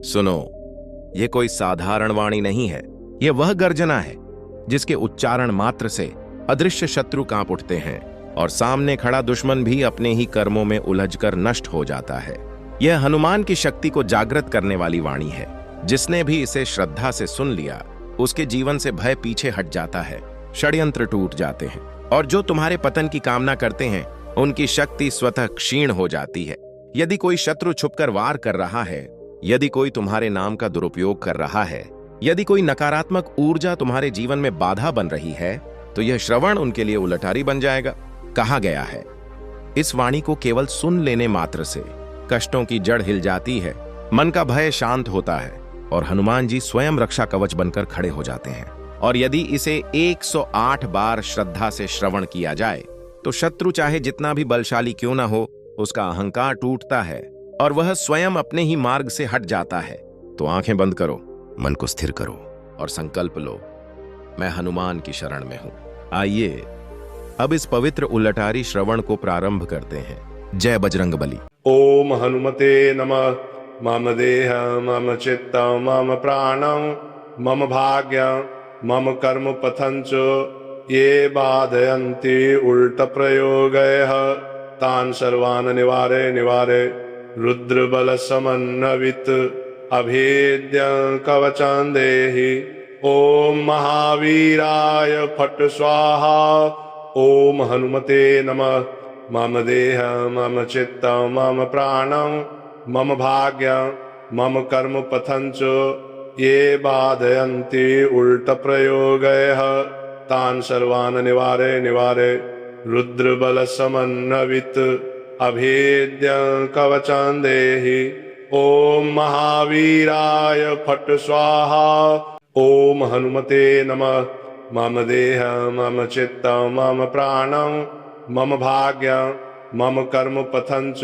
सुनो, ये कोई साधारण वाणी नहीं है। ये वह गर्जना है जिसके उच्चारण मात्र से अदृश्य शत्रु कांप उठते हैं और सामने खड़ा दुश्मन भी अपने ही कर्मों में उलझकर नष्ट हो जाता है। यह हनुमान की शक्ति को जागृत करने वाली वाणी है। जिसने भी इसे श्रद्धा से सुन लिया, उसके जीवन से भय पीछे हट जाता है, षड्यंत्र टूट जाते हैं और जो तुम्हारे पतन की कामना करते हैं, उनकी शक्ति स्वतः क्षीण हो जाती है। यदि कोई शत्रु छुपकर वार कर रहा है, यदि कोई तुम्हारे नाम का दुरुपयोग कर रहा है, यदि कोई नकारात्मक ऊर्जा तुम्हारे जीवन में बाधा बन रही है, तो यह श्रवण उनके लिए उलटारी बन जाएगा। कहा गया है, इस वाणी को केवल सुन लेने मात्र से कष्टों की जड़ हिल जाती है, मन का भय शांत होता है और हनुमान जी स्वयं रक्षा कवच बनकर खड़े हो जाते हैं। और यदि इसे 108 बार श्रद्धा से श्रवण किया जाए, तो शत्रु चाहे जितना भी बलशाली क्यों ना हो, उसका अहंकार टूटता है और वह स्वयं अपने ही मार्ग से हट जाता है। तो आंखें बंद करो, मन को स्थिर करो और संकल्प लो, मैं हनुमान की शरण में हूं। आइए अब इस पवित्र उलटारी श्रवण को प्रारंभ करते हैं। जय बजरंगबली। ओम हनुमते नमः। मम देह मम चित्त मम प्राणं मम भाग्यं मम कर्म पथंच ये बाधयन्ति उल्ट प्रयोगैः तान् सर्वान् निवारे निवारे रुद्रबल समन्वित अभेद्य कवचं देहि। ओम महावीराय फट् स्वाहा। ओम हनुमते नमः। मम देह मम चित्त मम प्राणं मम भाग्यं मम कर्म पथंच ये बाधयन्ति उल्ट प्रयोगैः तान् सर्वान् निवारे निवारे रुद्रबल समन्वित अभेद्य कवचं देहि। ओम महावीराय फट् स्वाहा। ओम हनुमते नमः। मम देह मम चित्त मम प्राणं मम भाग्यं मम कर्म पथंच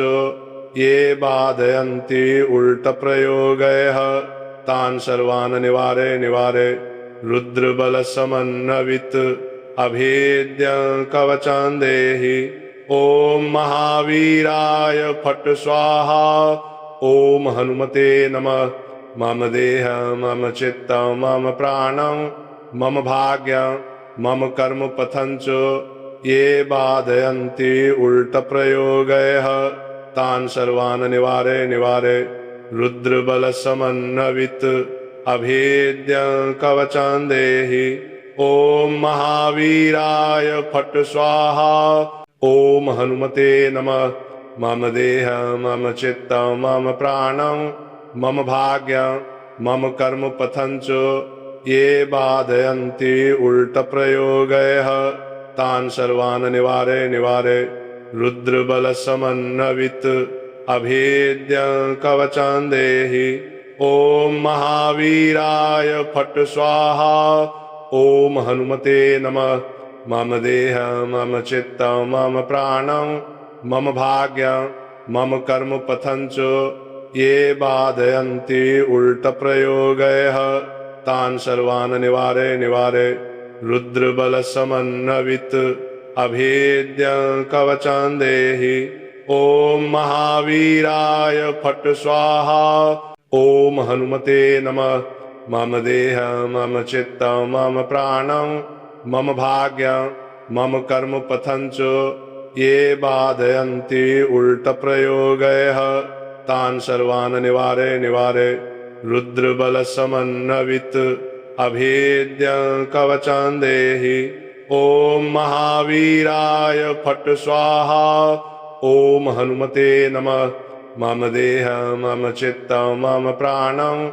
ये बाधयन्ति उल्ट प्रयोगैः तान् सर्वान् निवारे निवारे रुद्रबल समन्वित अभेद्य कवचं देहि। ओम महावीराय फट् स्वाहा। ओम हनुमते नमः। मम देह मम चित्त मम प्राणं मम भाग्यं मम कर्म पथंच ये बाधयन्ति उल्ट प्रयोगैः तान् सर्वान् निवारे निवारे रुद्रबल समन्वित अभेद्य कवचं देहि। ओम महावीराय फट् स्वाहा। ओम हनुमते नमः। मम देह मम चित्त मम प्राणं मम भाग्यं मम कर्म पथंच ये बाधयन्ति उल्ट प्रयोगैः तान् सर्वान् निवारे निवारे रुद्रबल समन्वित अभेद्य कवचं देहि। ओम महावीराय फट् स्वाहा। ओम हनुमते नमः। मम देह मम चित्त मम प्राणं मम भाग्यं मम कर्म पथंच ये बाधयन्ति उल्ट प्रयोगैः तान् सर्वान् निवारे निवारे रुद्रबल समन्वित अभेद्य कवचं देहि। ओम महावीराय फट् स्वाहा। ओम हनुमते नमः। मम देह मम चित्त मम प्राणं मम भाग्यं मम कर्म पथंच ये बाधयन्ति उल्ट प्रयोगैः तान् सर्वान् निवारे निवारे रुद्रबल समन्वित अभेद्य कवचं देहि। ओम महावीराय फट् स्वाहा। ओम हनुमते नमः। मम देह मम चित्त मम प्राणं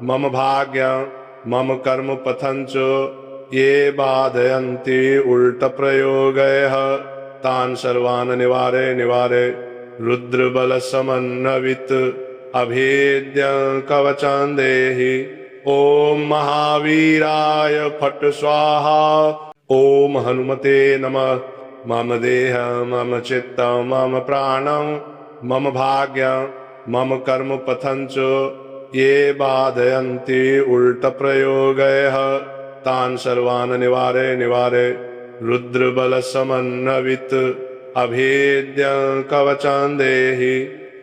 मम भाग्यं मम कर्म पथंच ये बाधयन्ति उल्ट प्रयोगैः तान् सर्वान् निवारे निवारे रुद्रबल समन्वित अभेद्य कवचं देहि। ओम महावीराय फट् स्वाहा। ओम हनुमते नमः। मम देह मम चित्त मम प्राणं मम भाग्यं मम कर्म पथंच ये बाधयन्ति उल्ट प्रयोगैः तान् सर्वान् निवारे निवारे रुद्रबल समन्वित अभेद्य कवचं देहि।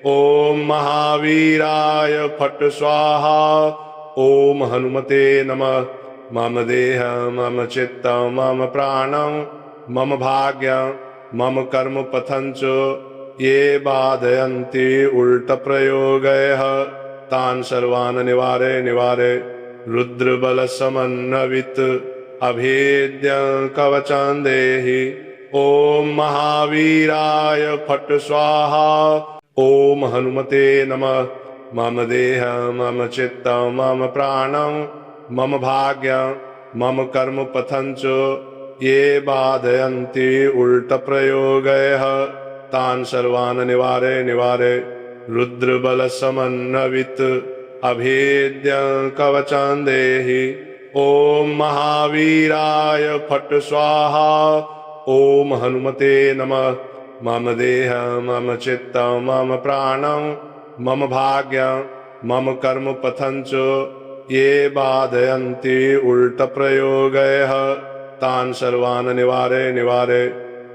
ॐ महावीराय फट् स्वाहा। ॐ हनुमते नमः। मम देहं मम चित्तं मम प्राणं मम भाग्यं मम कर्म पथं च ये बाधयन्ति उल्टप्रयोगैः तान् सर्वान् निवारय निवारय। रुद्रबलसमन्वित अभेद्यं कवचं देहि। ॐ महावीराय फट् स्वाहा। ॐ हनुमते नमः। मम देहं मम चित्तं मम प्राणं मम भाग्यं मम कर्म पथं च ये बाधयन्ति उल्टप्रयोगैः तान् सर्वान् निवारय निवारय। रुद्रबलसमन्वित अभेद्यं कवचं देहि। ॐ महावीराय फट् स्वाहा। ॐ हनुमते नमः। मम देहं मम चित्तं मम प्राणं मम भाग्यं मम कर्म पथं च ये बाधयन्ति उल्टप्रयोगैः तान् सर्वान् निवारय निवारय।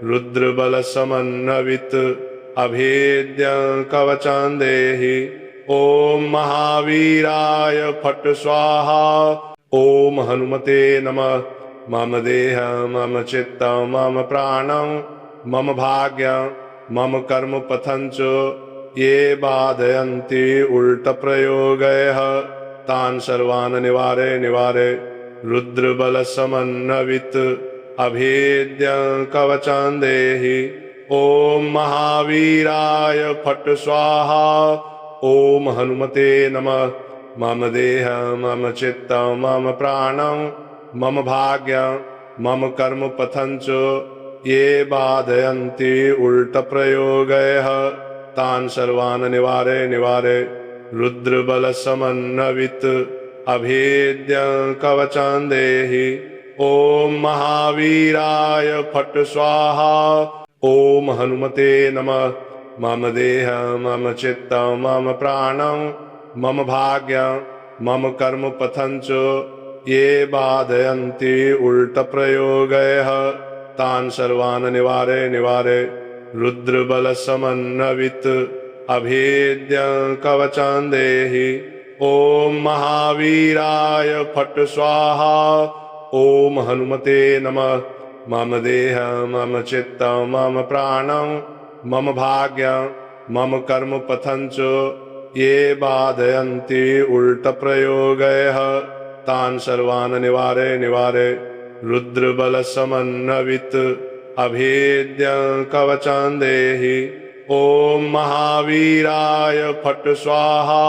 रुद्रबलसमन्वित अभेद्यं कवचं देहि। ॐ महावीराय फट् स्वाहा। ॐ हनुमते नमः। मम देहं मम चित्तं मम प्राणं मम भाग्यं मम कर्म पथं च ये बाधयन्ति उल्टप्रयोगैः तान् सर्वान् निवारय निवारय। रुद्रबलसमन्वित अभेद्यं कवचं देहि। ॐ महावीराय फट् स्वाहा। ॐ हनुमते नमः। मम देहं मम चित्तं मम प्राणं मम भाग्यं मम कर्म पथं च ये बाधयन्ति उल्टप्रयोगैः तान् सर्वान् निवारय निवारय। रुद्रबलसमन्वित अभेद्यं कवचं देहि। ॐ महावीराय फट् स्वाहा। ॐ हनुमते नमः। मम देहं मम चित्तं मम प्राणं मम भाग्यं मम कर्म पथं च ये बाधयन्ति उल्टप्रयोगैः तान् सर्वान् निवारय निवारय। रुद्रबलसमन्वित अभेद्यं कवचं देहि। ॐ महावीराय फट् स्वाहा। ॐ हनुमते नमः। मम देहं मम चित्तं मम प्राणं मम भाग्यं मम कर्म पथं च ये बाधयन्ति उल्टप्रयोगैः तान् सर्वान् निवारय निवारय। रुद्रबलसमन्वित अभेद्यं कवचं देहि। ॐ महावीराय फट् स्वाहा।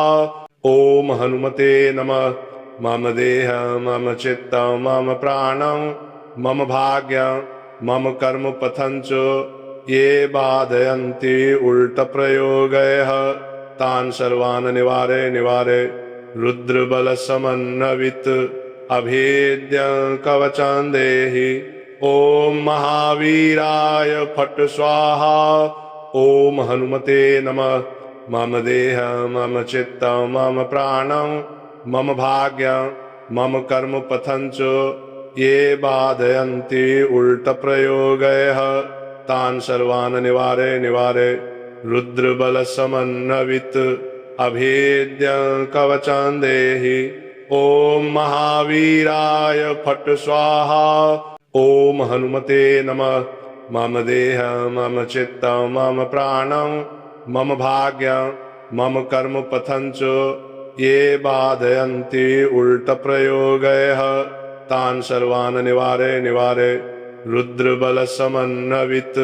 ॐ हनुमते नमः। मम देहं मम चित्तं मम प्राणं मम भाग्यं मम कर्म पथं च ये बाधयन्ति उल्टप्रयोगैः तान् सर्वान् निवारय निवारय। रुद्रबलसमन्वित अभेद्यं कवचं देहि। ॐ महावीराय फट् स्वाहा। ॐ हनुमते नमः। मम देहं मम चित्तं मम प्राणं मम भाग्यं मम कर्म पथं च ये बाधयन्ति उल्टप्रयोगैः तान् सर्वान् निवारय निवारय। रुद्रबलसमन्वित अभेद्यं कवचं देहि। ॐ महावीराय फट् स्वाहा। ॐ हनुमते नमः। मम देहं मम चित्तं मम प्राणं मम भाग्यं मम कर्म पथं च ये बाधयन्ति उल्टप्रयोगैः तान् सर्वान् निवारय निवारय। रुद्रबलसमन्वित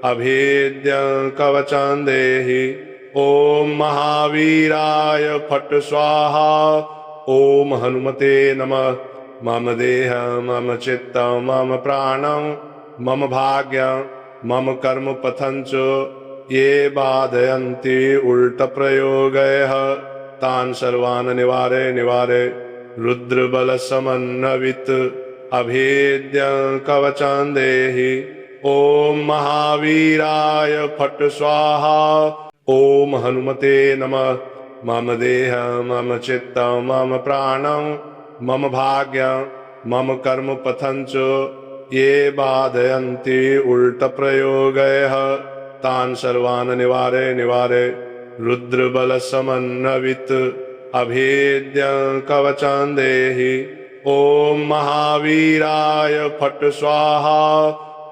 अभेद्यं कवचं देहि। ॐ महावीराय फट् स्वाहा। ॐ हनुमते नमः। मम देहं मम चित्तं मम प्राणं मम भाग्यं मम कर्म पथं च ये बाधयन्ति उल्टप्रयोगैः तान् सर्वान् निवारय निवारय। रुद्रबलसमन्वित अभेद्यं कवचं देहि। ॐ महावीराय फट् स्वाहा। ॐ हनुमते नमः। मम देहं मम चित्तं मम प्राणं मम भाग्यं मम कर्म पथं च ये बाधयन्ति उल्टप्रयोगैः तान् सर्वान् निवारय निवारय। रुद्रबलसमन्वित अभेद्यं कवचं देहि। ॐ महावीराय फट् स्वाहा।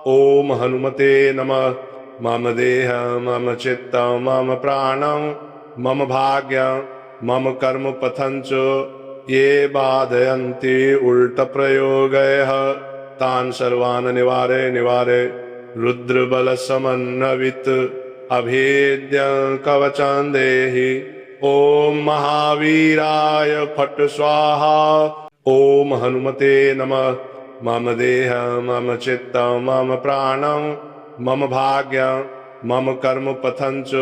ॐ हनुमते नमः। मम देहं मम चित्तं मम प्राणं मम भाग्यं मम कर्म पथं च ये बाधयन्ति उल्टप्रयोगैः तान् सर्वान् निवारय निवारय। रुद्रबलसमन्वित अभेद्यं कवचं देहि। ॐ महावीराय फट् स्वाहा। ॐ हनुमते नमः। मम देहं मम चित्तं मम प्राणं मम भाग्यं मम कर्म पथं च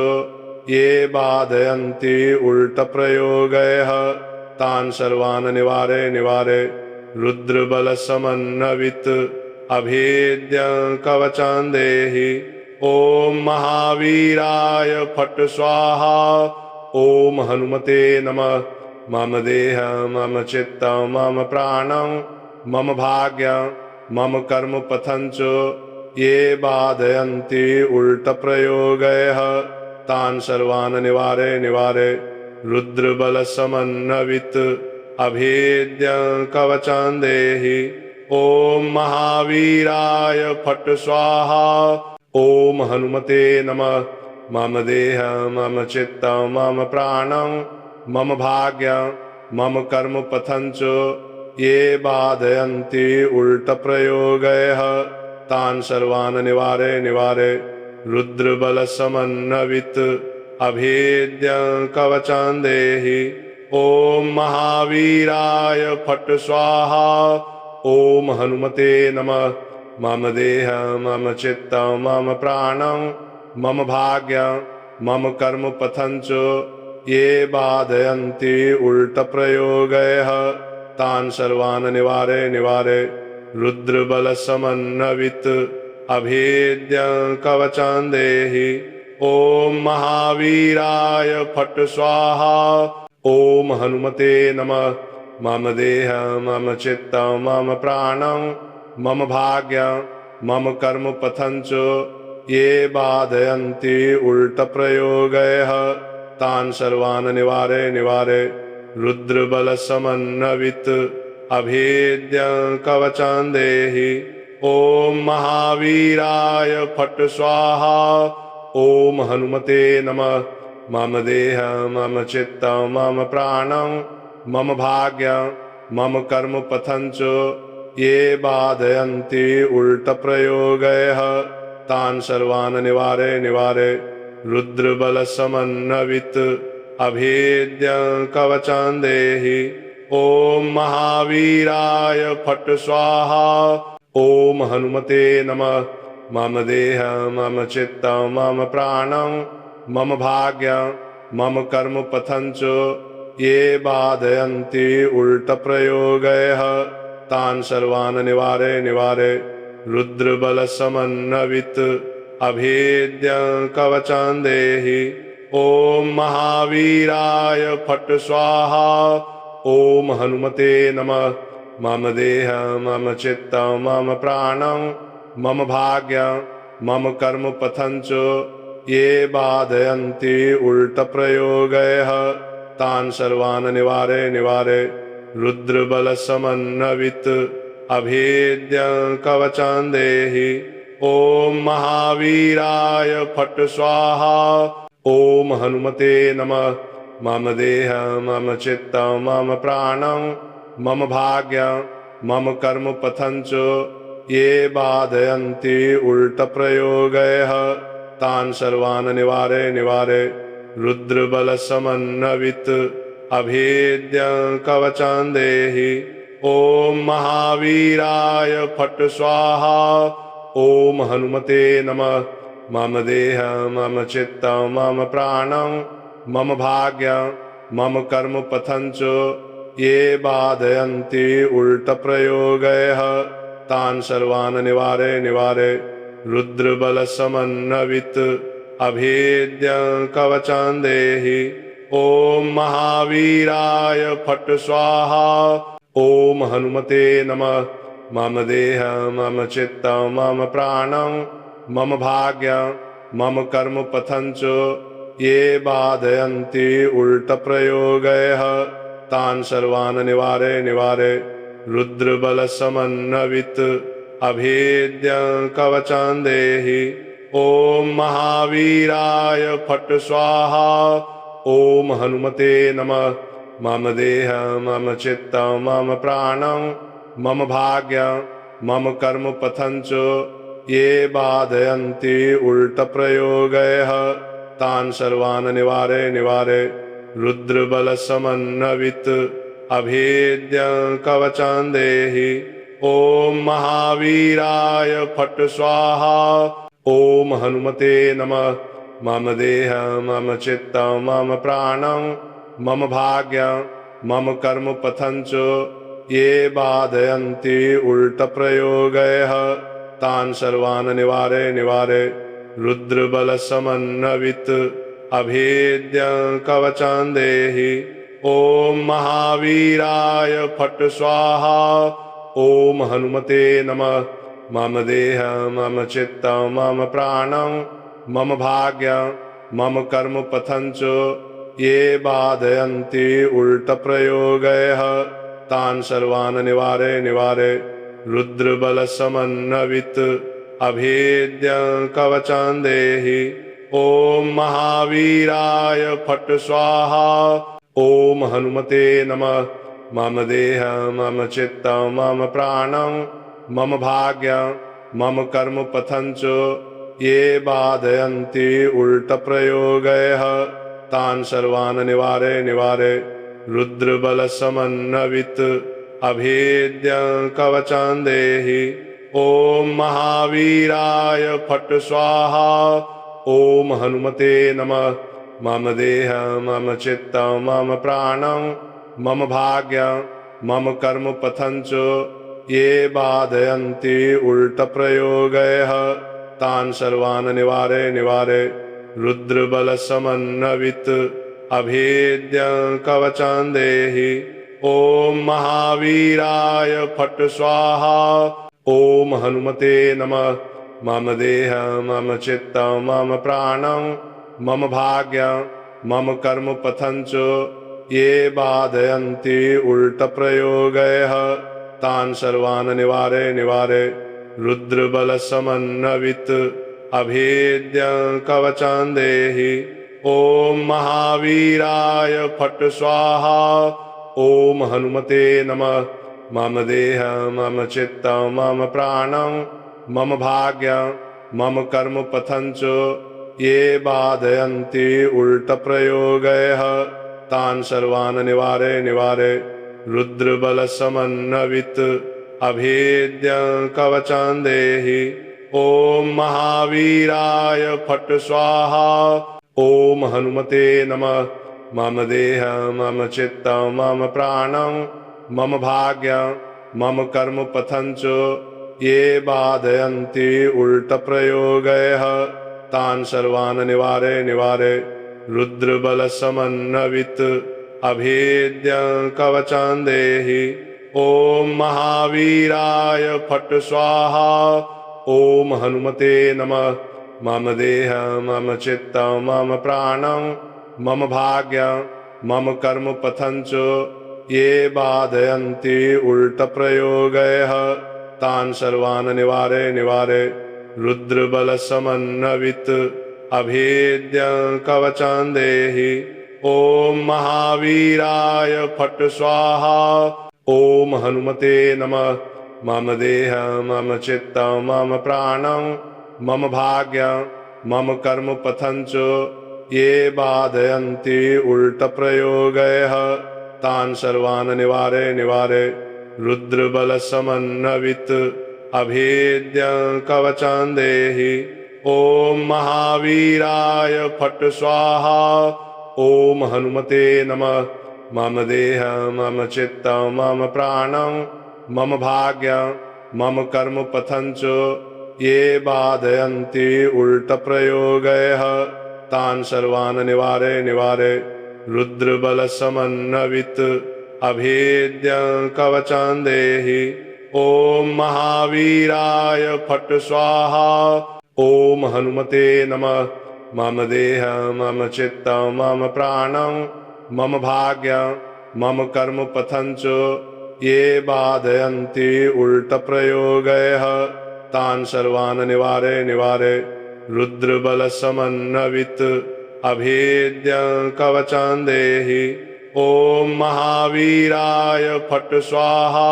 ये बाधयन्ति उल्टप्रयोगैः तान् सर्वान् निवारय निवारय। रुद्रबलसमन्वित अभेद्यं कवचं देहि। ॐ महावीराय फट् स्वाहा। ॐ हनुमते नमः। मम देहं मम चित्तं मम प्राणं मम भाग्यं मम कर्म पथं च ये बाधयन्ति उल्टप्रयोगैः तान् सर्वान् निवारय निवारय। रुद्रबलसमन्वित अभेद्यं कवचं देहि। ॐ महावीराय फट् स्वाहा। ॐ हनुमते नमः। मम देहं मम चित्तं मम प्राणं मम भाग्यं मम कर्म पथं च ये बाधयन्ति उल्टप्रयोगैः तान् सर्वान् निवारय निवारय। रुद्रबलसमन्वित अभेद्यं कवचं देहि। ॐ महावीराय फट् स्वाहा। ॐ हनुमते नमः। मम देहं मम चित्तं मम प्राणं मम भाग्यं मम कर्म पथं च ये बाधयन्ति उल्टप्रयोगैः तान् सर्वान् निवारय निवारय। रुद्रबलसमन्वित अभेद्यं कवचं देहि। ॐ महावीराय फट् स्वाहा। ॐ हनुमते नमः। मम देहं मम चित्तं मम प्राणं मम भाग्यं मम कर्म पथं च ये बाधयन्ति उल्टप्रयोगैः तान् सर्वान् निवारय निवारय। रुद्रबलसमन्वित अभेद्यं कवचं देहि। ॐ महावीराय फट् स्वाहा। ॐ हनुमते नमः। मम देहं मम चित्तं मम प्राणं मम भाग्यं मम कर्म पथं च ये बाधयन्ति उल्टप्रयोगैः तान् सर्वान् निवारय निवारय। रुद्रबलसमन्वित अभेद्यं कवचं देहि। ॐ महावीराय फट् स्वाहा। ॐ हनुमते नमः। मम देहं मम चित्तं मम प्राणं मम भाग्यं मम कर्म पथं च ये बाधयन्ति उल्टप्रयोगैः तान् सर्वान् निवारय निवारय। रुद्रबलसमन्वित अभेद्यं कवचं देहि। ॐ महावीराय फट् स्वाहा। ॐ हनुमते नमः। मम देहं मम चित्तं मम प्राणं मम भाग्यं मम कर्म पथं च ये बाधयन्ति उल्टप्रयोगैः तान् सर्वान् निवारय निवारय। रुद्रबलसमन्वित अभेद्यं कवचं देहि। ॐ महावीराय फट् स्वाहा। ॐ हनुमते नमः। मम देहं मम चित्तं मम प्राणं मम भाग्यं मम कर्म पथं च ये बाधयन्ति उल्टप्रयोगैः तान् सर्वान् निवारय निवारय। रुद्रबलसमन्वित अभेद्यं कवचं देहि। ॐ महावीराय फट् स्वाहा। ॐ हनुमते नमः। मम देहं मम चित्तं मम प्राणं मम भाग्यं मम कर्म पथं च ये बाधयन्ति उल्टप्रयोगैः तान् सर्वान् निवारय निवारय। रुद्रबलसमन्वित अभेद्यं कवचं देहि। ॐ महावीराय फट् स्वाहा। ॐ हनुमते नमः। मम देहं मम चित्तं मम प्राणं मम भाग्यं मम कर्म पथं च ये बाधयन्ति उल्टप्रयोगैः तान् सर्वान् निवारे निवारे रुद्रबलसमन्वित अभेद्यं कवचं देहि। ॐ महावीराय फट् स्वाहा। ॐ हनुमते नमः। मम देहं मम चित्तं मम प्राणं मम भाग्यं मम कर्म पथं च ये बाधयन्ति उल्टप्रयोगैः तान् सर्वान् निवारे निवारे रुद्रबलसमन्वित अभेद्यं कवचं देहि। ॐ महावीराय फट् स्वाहा। ॐ हनुमते नमः। मम देहं मम चित्तं मम प्राणं मम भाग्यं मम कर्म पथं च ये बाधयन्ति उल्टप्रयोगैः तान् सर्वान् निवारे निवारे रुद्रबलसमन्वित अभेद्यं कवचं देहि। ॐ महावीराय फट् स्वाहा। ॐ हनुमते नमः। मम देहं मम चित्तं मम प्राणं मम भाग्यं मम कर्म पथं च ये बाधयन्ति उल्टप्रयोगैः तान् सर्वान् निवारे निवारे रुद्रबलसमन्वित अभेद्यं कवचं देहि। ॐ महावीराय फट् स्वाहा। ॐ हनुमते नमः। मम देहं मम चित्तं मम प्राणं मम भाग्यं मम कर्म पथं च ये बाधयन्ति उल्टप्रयोगैः तान् सर्वान् निवारे निवारे रुद्रबलसमन्वित अभेद्यं कवचं देहि। ॐ महावीराय फट् स्वाहा। ॐ हनुमते नमः। मम देहं मम चित्तं मम प्राणं मम भाग्यं मम कर्म पथं च ये बाधयन्ति उल्टप्रयोगैः तान् सर्वान् निवारे निवारे रुद्रबलसमन्वित अभेद्यं कवचं देहि। ॐ महावीराय फट् स्वाहा। ॐ हनुमते नमः। मम देहं मम चित्तं मम प्राणं मम भाग्यं मम कर्म पथं च ये बाधयन्ति उल्टप्रयोगैः तान् सर्वान् निवारे निवारे रुद्रबलसमन्वित अभेद्यं कवचं देहि। ॐ महावीराय फट् स्वाहा। ॐ हनुमते नमः। मम देहं मम चित्तं मम प्राणं मम भाग्यं मम कर्म पथं च ये बाधयन्ति उल्टप्रयोगैः तान् सर्वान् निवारे निवारे रुद्रबलसमन्वित अभेद्यं कवचं देहि। ॐ महावीराय फट् स्वाहा। ॐ हनुमते नमः। मम देहं मम चित्तं मम प्राणं मम भाग्यं मम कर्म पथं च ये बाधयन्ति उल्टप्रयोगैः तान् सर्वान् निवारे निवारे रुद्रबलसमन्वित अभेद्यं कवचं देहि। ॐ महावीराय फट् स्वाहा। ॐ हनुमते नमः। मम देहं मम चित्तं मम प्राणं मम भाग्यं मम कर्म पथं च ये बाधयन्ति उल्टप्रयोगैः तान् सर्वान् निवारे निवारे रुद्रबलसमन्वित अभेद्यं कवचं देहि। ॐ महावीराय फट् स्वाहा। ॐ हनुमते नमः। मम देहं मम चित्तं मम प्राणं मम भाग्यं मम कर्म पथं च ये बाधयन्ति उल्टप्रयोगैः तान् सर्वान् निवारे निवारे रुद्रबलसमन्वित अभेद्यं कवचं देहि। ॐ महावीराय फट् स्वाहा। ॐ हनुमते नमः। मम देहं मम चित्तं मम प्राणं मम भाग्यं मम कर्म पथं च ये बाधयन्ति उल्टप्रयोगैः तान् सर्वान् निवारे निवारे रुद्रबलसमन्वित अभेद्यं कवचं देहि। ॐ महावीराय फट् स्वाहा। ॐ हनुमते नमः। मम देहं मम चित्तं मम प्राणं मम भाग्यं मम कर्म पथं च ये बाधयन्ति उल्टप्रयोगैः तान् सर्वान् निवारे निवारे रुद्रबलसमन्वित अभेद्यं कवचं देहि। ॐ महावीराय फट् स्वाहा।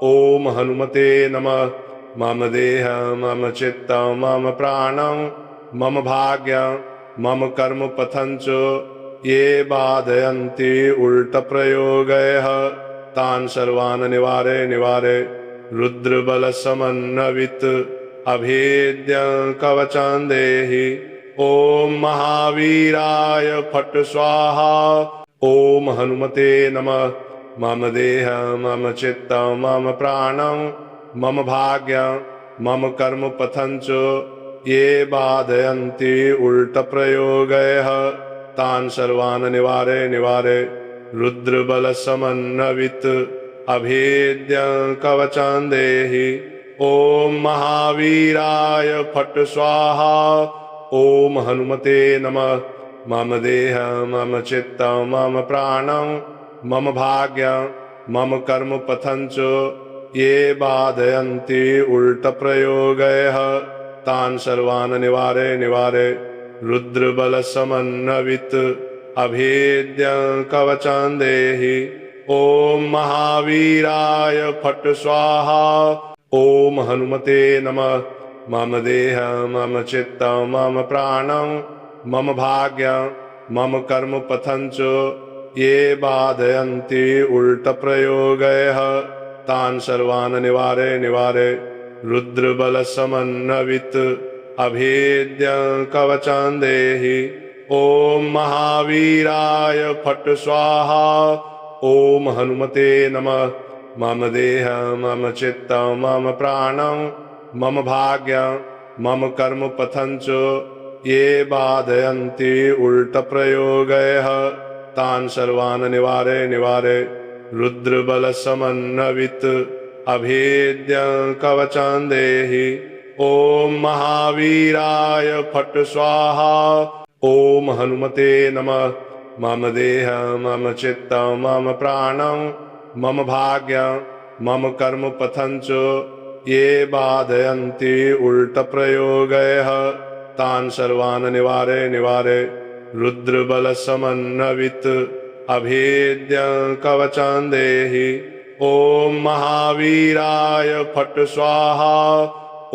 ॐ हनुमते नमः। मम देहं मम चित्तं मम प्राणं मम भाग्यं मम कर्म पथं च ये बाधयन्ति उल्टप्रयोगैः तान् सर्वान् निवारे निवारे रुद्रबलसमन्वित अभेद्यं कवचं देहि। ॐ महावीराय फट् स्वाहा। ॐ हनुमते नमः। मम देहं मम चित्तं मम प्राणं मम भाग्यं मम कर्म पथं च ये बाधयन्ति उल्टप्रयोगैः तान् सर्वान् निवारे निवारे रुद्रबलसमन्वित अभेद्यं कवचं देहि। ॐ महावीराय फट् स्वाहा। ॐ हनुमते नमः। मम देहं मम चित्तं मम प्राणं मम भाग्यं मम कर्म पथं च ये बाधयन्ति उल्टप्रयोगैः तान् सर्वान् निवारे निवारे रुद्रबलसमन्वित अभेद्यं कवचं देहि। ॐ महावीराय फट् स्वाहा। ॐ हनुमते नमः। मम देहं मम चित्तं मम प्राणं मम भाग्यं मम कर्म पथं च ये बाधयन्ति उल्टप्रयोगैः तान् सर्वान् निवारे निवारे रुद्रबलसमन्वित अभेद्यं कवचं देहि। ॐ महावीराय फट् स्वाहा। ॐ हनुमते नमः। मम देहं मम चित्तं मम प्राणं मम भाग्यं मम कर्म पथं च ये बाधयन्ति उल्टप्रयोगैः तान् सर्वान् निवारे निवारे रुद्रबलसमन्वित अभेद्यं कवचं देहि। ॐ महावीराय फट् स्वाहा। ॐ हनुमते नमः। मम देहं मम चित्तं मम प्राणं मम भाग्यं मम कर्म पथं च ये बाधयन्ति उल्टप्रयोगैः तान् सर्वान् निवारे निवारे रुद्रबलसमन्वित अभेद्यं कवचं देहि। ॐ महावीराय फट् स्वाहा।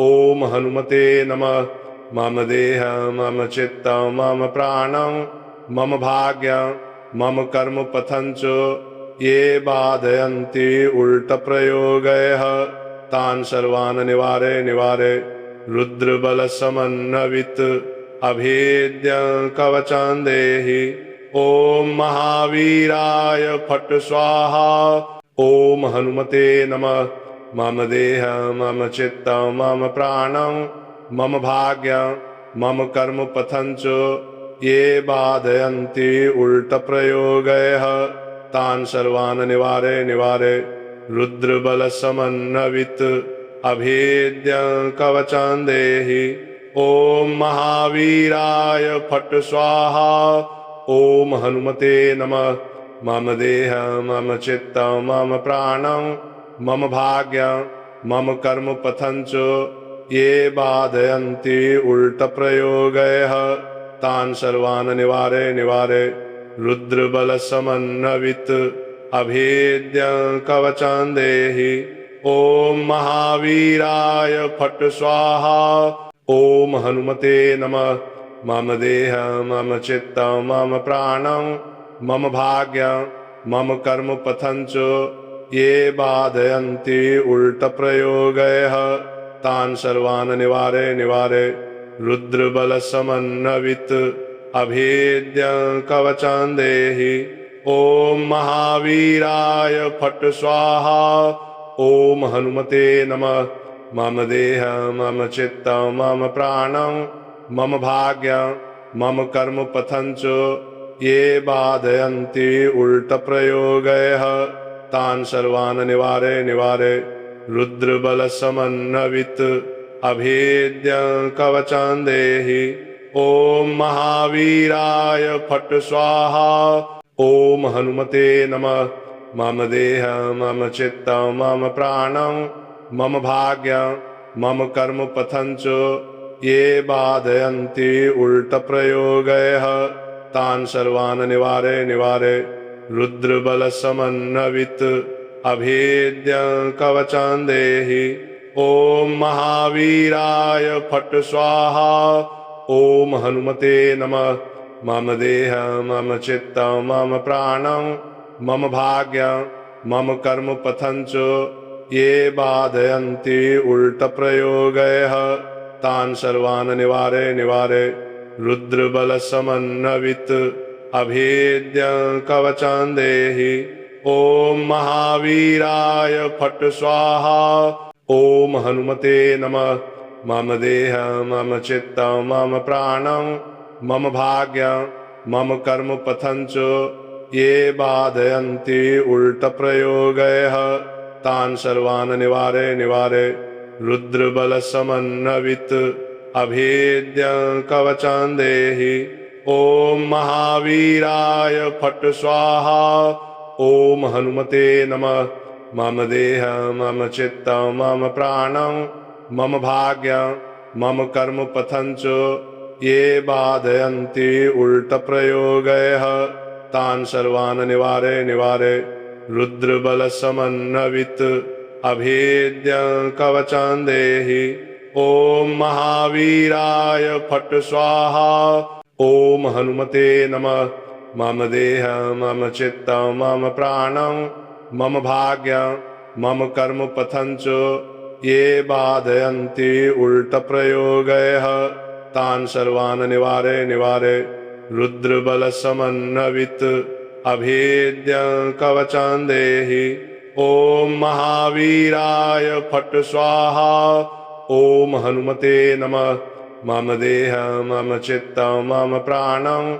ॐ हनुमते नमः। मम देहं मम चित्तं मम प्राणं मम भाग्यं मम कर्म पथं च ये बाधयन्ति उल्टप्रयोगैः तान् सर्वान् निवारे निवारे रुद्रबलसमन्वित अभेद्यं कवचं देहि। ॐ महावीराय फट् स्वाहा। ॐ हनुमते नमः। मम देहं मम चित्तं मम प्राणं मम भाग्यं मम कर्म पथं च ये बाधयन्ति उल्टप्रयोगैः तान् सर्वान् निवारे निवारे रुद्रबलसमन्वित अभेद्यं कवचं देहि। ॐ महावीराय फट् स्वाहा। ॐ हनुमते नमः। मम देहं मम चित्तं मम प्राणं मम भाग्यं मम कर्म पथं च ये बाधयन्ति उल्टप्रयोगैः तान् सर्वान् निवारे निवारे रुद्रबलसमन्वित अभेद्यं कवचं देहि। ॐ महावीराय फट् स्वाहा। ॐ हनुमते नमः। मम देहं मम चित्तं मम प्राणं मम भाग्यं मम कर्म पथं च ये बाधयन्ति उल्टप्रयोगैः तान् सर्वान् निवारे निवारे रुद्रबलसमन्वित अभेद्यं कवचं देहि। ॐ महावीराय फट् स्वाहा। ॐ हनुमते नमः। मम देहं मम चित्तं मम प्राणं मम भाग्यं मम कर्म पथं च ये बाधयन्ति उल्टप्रयोगैः तान् सर्वान् निवारे निवारे रुद्रबलसमन्वित अभेद्यं कवचं देहि। ॐ महावीराय फट् स्वाहा। ॐ हनुमते नमः। मम देहं मम चित्तं मम प्राणं मम भाग्यं मम कर्म पथं च ये बाधयन्ति उल्टप्रयोगैः तान् सर्वान् निवारे निवारे रुद्रबलसमन्वित अभेद्यं कवचं देहि। ॐ महावीराय फट् स्वाहा। ॐ हनुमते नमः। मम देहं मम चित्तं मम प्राणं मम भाग्यं मम कर्म पथं च ये बाधयन्ति उल्टप्रयोगैः तान् सर्वान् निवारे निवारे रुद्रबलसमन्वित अभेद्यं कवचं देहि। ॐ महावीराय फट् स्वाहा। ॐ हनुमते नमः। मम देहं मम चित्तं मम प्राणं मम भाग्यं मम कर्म पथं च ये बाधयन्ति उल्टप्रयोगैः तान् सर्वान् निवारे निवारे रुद्रबलसमन्वित अभेद्यं कवचं देहि। ॐ महावीराय फट् स्वाहा। ॐ हनुमते नमः। मम देहं मम चित्तं मम प्राणं मम भाग्यं मम कर्म पथं च ये बाधयन्ति उल्टप्रयोगैः तान् सर्वान् निवारे निवारे रुद्रबलसमन्वित अभेद्यं कवचं देहि। ॐ महावीराय फट् स्वाहा। ॐ हनुमते नमः। मम देहं मम चित्तं मम प्राणं मम भाग्यं मम कर्म पथं च ये बाधयन्ति उल्टप्रयोगैः तान् सर्वान् निवारे निवारे रुद्रबलसमन्वित अभेद्यं कवचं देहि। ॐ महावीराय फट् स्वाहा। ॐ हनुमते नमः। मम देहं मम चित्तं मम प्राणं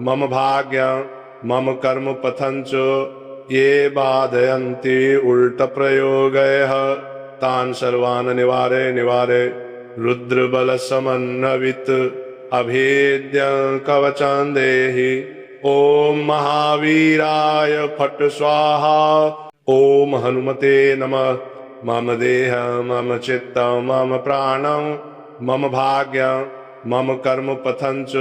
मम भाग्यं मम कर्म पथं च ये बाधयन्ति उल्टप्रयोगैः तान् सर्वान् निवारे निवारे रुद्रबलसमन्वित अभेद्यं कवचं देहि। ॐ महावीराय फट् स्वाहा। ॐ हनुमते नमः। मम देहं मम चित्तं मम प्राणं मम भाग्यं मम कर्म पथं च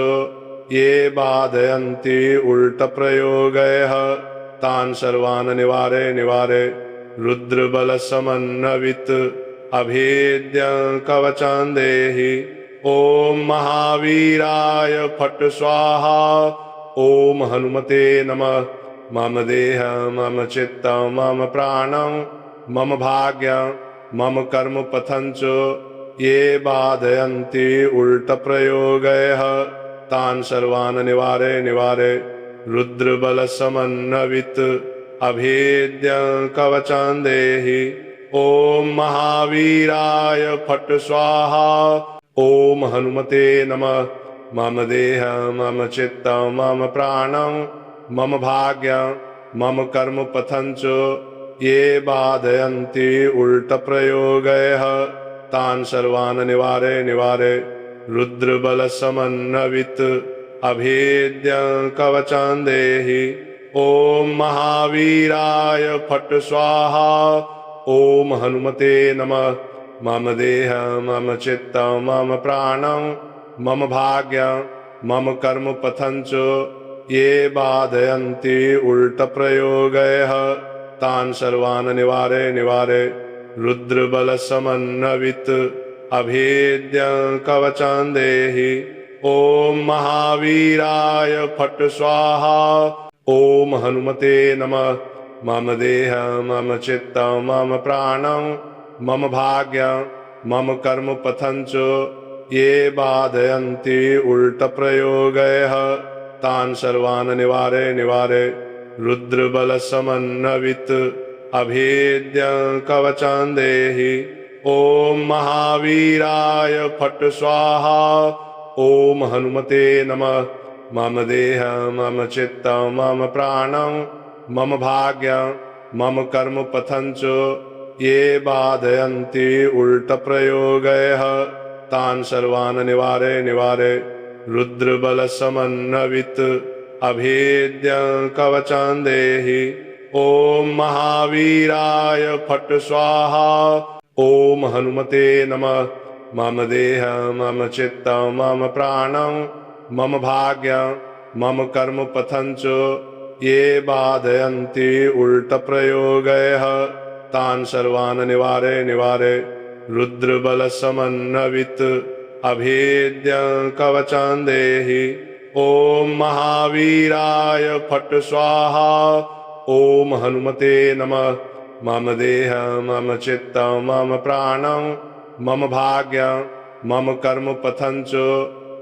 ये बाधयन्ति उल्टप्रयोगैः तान् सर्वान् निवारे निवारे रुद्रबलसमन्वित अभेद्यं कवचं देहि। ॐ महावीराय फट् स्वाहा। ॐ हनुमते नमः। मम देहं मम चित्तं मम प्राणं मम भाग्यं मम कर्म पथं च ये बाधयन्ति उल्टप्रयोगैः तान् सर्वान् निवारे निवारे रुद्रबलसमन्वित अभेद्यं कवचं देहि। ॐ महावीराय फट् स्वाहा। ॐ हनुमते नमः। मम देहं मम चित्तं मम प्राणं मम भाग्यं मम कर्म पथं च ये बाधयन्ति उल्टप्रयोगैः तान् सर्वान् निवारे निवारे रुद्रबलसमन्वित अभेद्यं कवचं देहि। ॐ महावीराय फट् स्वाहा। ॐ हनुमते नमः। मम देहं मम चित्तं मम प्राणं मम भाग्यं मम कर्म पथं च ये बाधयन्ति उल्टप्रयोगैः तान् सर्वान् निवारे निवारे रुद्रबलसमन्वित अभेद्यं कवचं देहि। ॐ महावीराय फट् स्वाहा। ॐ हनुमते नमः। मम देहं मम चित्तं मम प्राणं मम भाग्यं मम कर्म पथं च ये बाधयन्ति उल्टप्रयोगैः तान् सर्वान् निवारे निवारे रुद्रबलसमन्वित अभेद्यं कवचं देहि। ॐ महावीराय फट् स्वाहा। ॐ हनुमते नमः। मम देहं मम चित्तं मम प्राणं मम भाग्यं मम कर्म पथं च ये बाधयन्ति उल्टप्रयोगैः तान् सर्वान् निवारे निवारे रुद्रबलसमन्वित अभेद्यं कवचं देहि। ॐ महावीराय फट् स्वाहा। ॐ हनुमते नमः। मम देहं मम चित्तं मम प्राणं मम भाग्यं मम कर्म पथं च ये बाधयन्ति उल्टप्रयोगैः तान् सर्वान् निवारे निवारे। रुद्रबलसमन्वित अभेद्यं कवचं देहि। ॐ महावीराय फट् स्वाहा। ॐ हनुमते नमः। मम देहं मम चित्तं मम प्राणं मम भाग्यं मम कर्म पथं च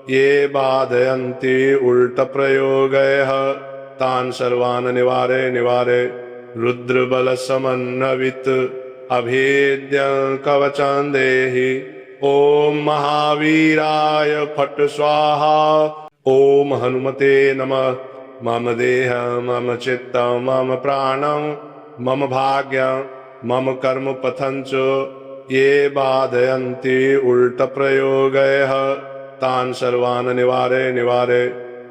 ये बाधयन्ति उल्टप्रयोगैः तान् सर्वान् निवारे निवारे। रुद्रबलसमन्वित अभेद्यं कवचं देहि। ॐ महावीराय फट् स्वाहा। ॐ हनुमते नमः। मम देहं मम चित्तं मम प्राणं मम भाग्यं मम कर्म पथं च ये बाधयन्ति उल्टप्रयोगैः तान् सर्वान् निवारे निवारे।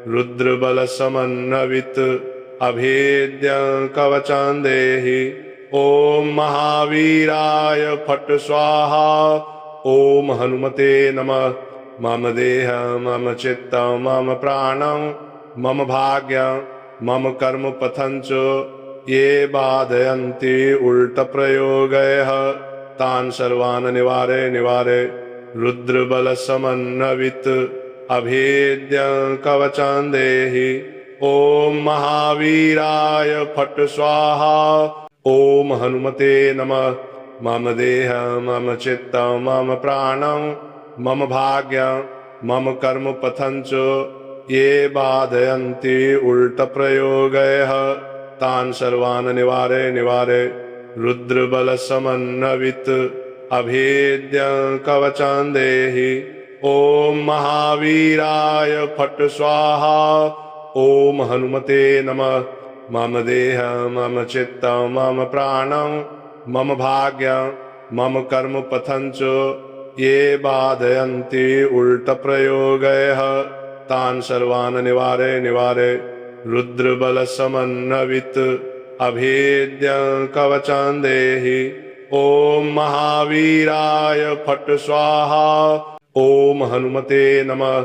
रुद्रबलसमन्वित अभेद्यं कवचं देहि। ॐ महावीराय फट् स्वाहा। ॐ हनुमते नमः। मम देहं मम चित्तं मम प्राणं मम भाग्यं मम कर्म पथं च ये बाधयन्ति उल्टप्रयोगैः तान् सर्वान् निवारे निवारे। रुद्रबलसमन्वित अभेद्यं कवचं देहि। ॐ महावीराय फट् स्वाहा। ॐ हनुमते नमः। मम देहं मम चित्तं मम प्राणं मम भाग्यं मम कर्म पथं च ये बाधयन्ति उल्टप्रयोगैः तान् सर्वान् निवारे निवारे। रुद्रबलसमन्वित अभेद्यं कवचं देहि। ॐ महावीराय फट् स्वाहा। ॐ हनुमते नमः। मम देहं मम चित्तं मम प्राणं मम भाग्यं मम कर्म पथं च ये बाधयन्ति उल्टप्रयोगैः तान् सर्वान् निवारे निवारे। रुद्रबलसमन्वित अभेद्यं कवचं देहि। ॐ महावीराय फट् स्वाहा। ॐ हनुमते नमः।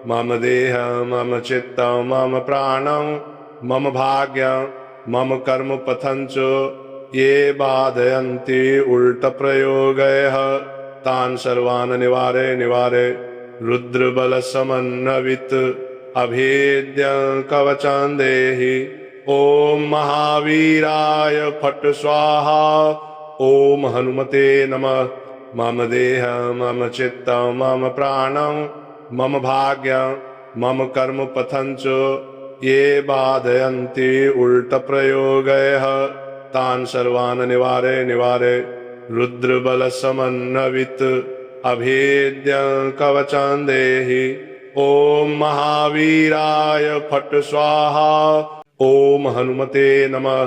मम देहं मम चित्तं मम प्राणं मम भाग्यं मम कर्म पथं च ये बाधयन्ति उल्टप्रयोगैः तान् सर्वान् निवारे निवारे। रुद्रबलसमन्वित अभेद्यं कवचं देहि। ॐ महावीराय फट् स्वाहा। ॐ हनुमते नमः। मम देहं मम चित्तं मम प्राणं मम भाग्यं मम कर्म पथं च ये बाधयन्ति उल्टप्रयोगैः तान् सर्वान् निवारे निवारे। रुद्रबलसमन्वित अभेद्यं कवचं देहि। ॐ महावीराय फट् स्वाहा। ॐ हनुमते नमः।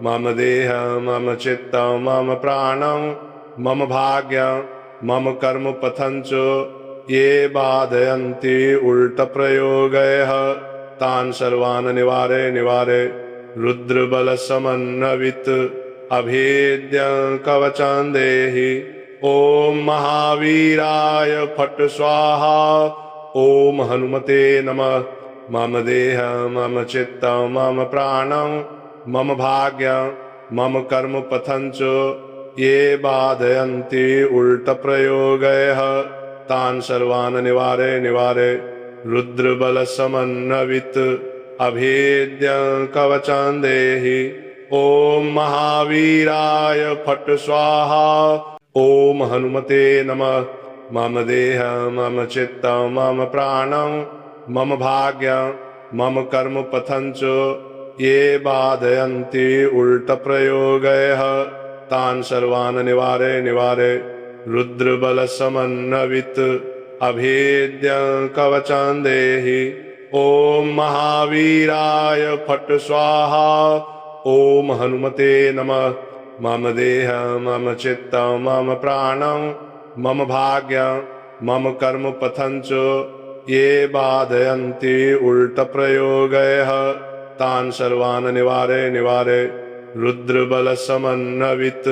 मम देहं मम चित्तं मम प्राणं मम भाग्यं मम कर्म पथं च ये बाधयन्ति उल्टप्रयोगैः तान् सर्वान् निवारे निवारे। रुद्रबलसमन्वित अभेद्यं कवचं देहि। ॐ महावीराय फट् स्वाहा। ॐ हनुमते नमः। मम देहं मम चित्तं मम प्राणं मम भाग्यं मम कर्म पथं च ये बाधयन्ति उल्टप्रयोगैः तान् सर्वान् निवारे निवारे। रुद्रबलसमन्वित अभेद्यं कवचं देहि। ॐ महावीराय फट् स्वाहा। ॐ हनुमते नमः। मम देहं मम चित्तं मम प्राणं मम भाग्यं मम कर्म पथं च ये बाधयन्ति उल्टप्रयोगैः तान् सर्वान् निवारे निवारे। रुद्रबलसमन्वित अभेद्यं कवचं देहि। ॐ महावीराय फट् स्वाहा। ॐ हनुमते नमः। मम देहं मम चित्तं मम प्राणं मम भाग्यं मम कर्म पथं च ये बाधयन्ति उल्टप्रयोगैः तान् सर्वान् निवारे निवारे रुद्रबलसमन्वित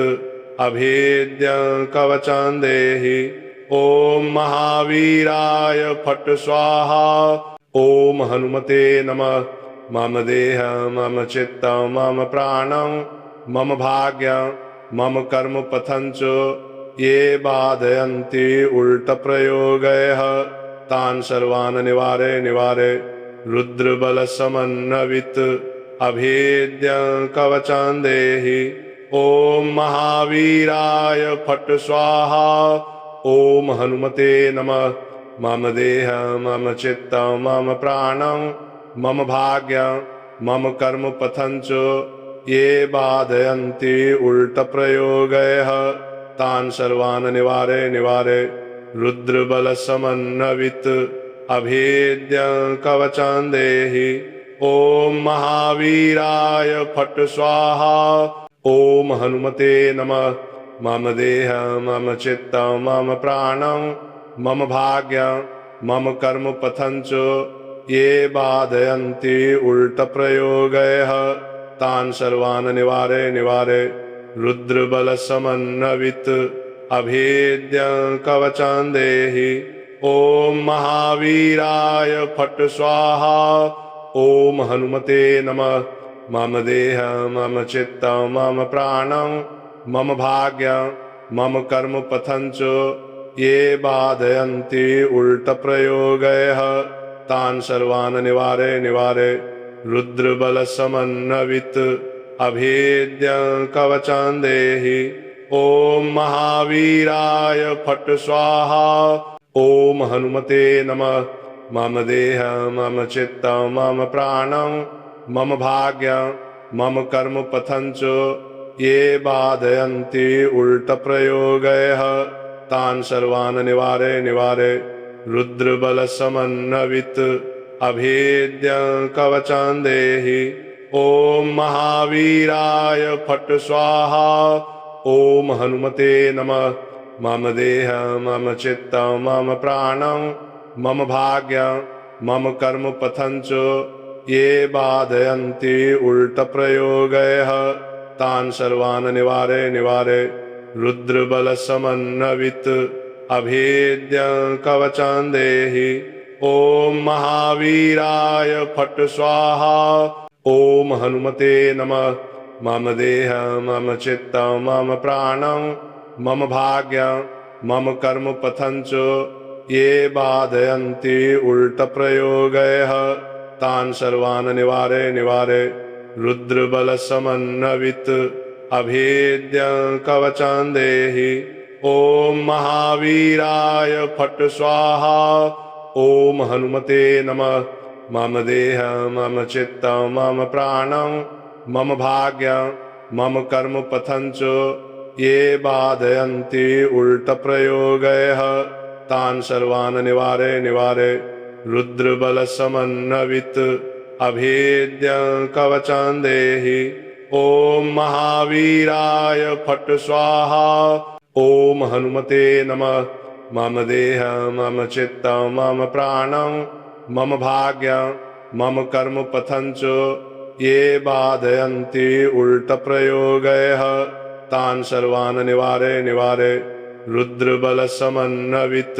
अभेद्यं कवचं देहि। ॐ महावीराय फट् स्वाहा। ॐ हनुमते नमः। मम देहं मम चित्तं मम प्राणं मम भाग्यं मम कर्म पथं च ये बाधयन्ति उल्टप्रयोगैः तान् सर्वान् निवारे निवारे रुद्रबलसमन्वित अभेद्यं कवचं देहि। ॐ महावीराय फट् स्वाहा। ॐ हनुमते नमः। मम देहं मम चित्तं मम प्राणं मम भाग्यं मम कर्म पथं च ये बाधयन्ति उल्टप्रयोगैः तान् सर्वान् निवारे निवारे रुद्रबलसमन्वित अभेद्यं कवचं देहि। ॐ महावीराय फट् स्वाहा। ॐ हनुमते नमः। मम देहं मम चित्तं मम प्राणं मम भाग्यं मम कर्म पथं च ये बाधयन्ति उल्टप्रयोगैः तान् सर्वान् निवारे निवारे रुद्रबलसमन्वित अभेद्यं कवचं देहि। ॐ महावीराय फट् स्वाहा। ॐ हनुमते नमः। मम देहं मम चित्तं मम प्राणं मम भाग्यं मम कर्म पथं च ये बाधयन्ति उल्टप्रयोगैः तान् सर्वान् निवारे निवारे रुद्रबलसमन्वित अभेद्यं कवचं देहि। ॐ महावीराय फट् स्वाहा। ॐ हनुमते नमः। मम देहं मम चित्तं मम प्राणं मम भाग्यं मम कर्म पथं च ये बाधयन्ति उल्टप्रयोगैः तान् सर्वान् निवारे निवारे रुद्रबलसमन्वित अभेद्यं कवचं देहि। ॐ महावीराय फट् स्वाहा। ॐ हनुमते नमः। मम देहं मम चित्तं मम प्राणं मम भाग्यं मम कर्म पथं च ये बाधयन्ति उल्टप्रयोगैः तान् सर्वान् निवारे निवारे रुद्रबलसमन्वित अभेद्यं कवचं देहि। ॐ महावीराय फट् स्वाहा। ॐ हनुमते नमः। मम देहं मम चित्तं मम प्राणं मम भाग्यं मम कर्म पथं च ये बाधयन्ति उल्टप्रयोगैः तान् सर्वान् निवारे निवारे रुद्रबलसमन्वित अभेद्यं कवचं देहि। ॐ महावीराय फट् स्वाहा। ॐ हनुमते नमः। मम देहं मम चित्तं मम प्राणं मम भाग्यं मम कर्म पथं च ये बाधयन्ति उल्टप्रयोगैः तान् सर्वान् निवारे निवारे रुद्रबलसमन्वित अभेद्यं कवचं देहि। ॐ महावीराय फट् स्वाहा। ॐ हनुमते नमः। मम देहं मम चित्तं मम प्राणं मम भाग्यं मम कर्म पथं च ये बाधयन्ति उल्टप्रयोगैः तान् सर्वान् निवारे निवारे रुद्रबलसमन्वित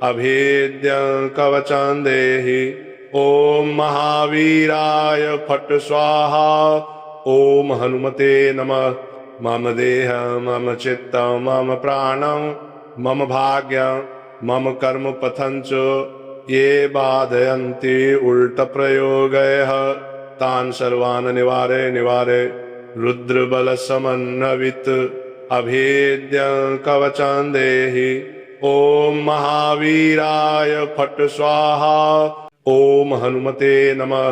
अभेद्यं कवचं देहि। ॐ महावीराय फट् स्वाहा। ॐ हनुमते नमः। मम देहं मम चित्तं मम प्राणं मम भाग्यं मम कर्म पथं च ये बाधयन्ति उल्टप्रयोगैः तान् सर्वान् निवारे निवारे रुद्रबलसमन्वित अभेद्यं कवचं देहि। ॐ महावीराय फट् स्वाहा। ॐ हनुमते नमः।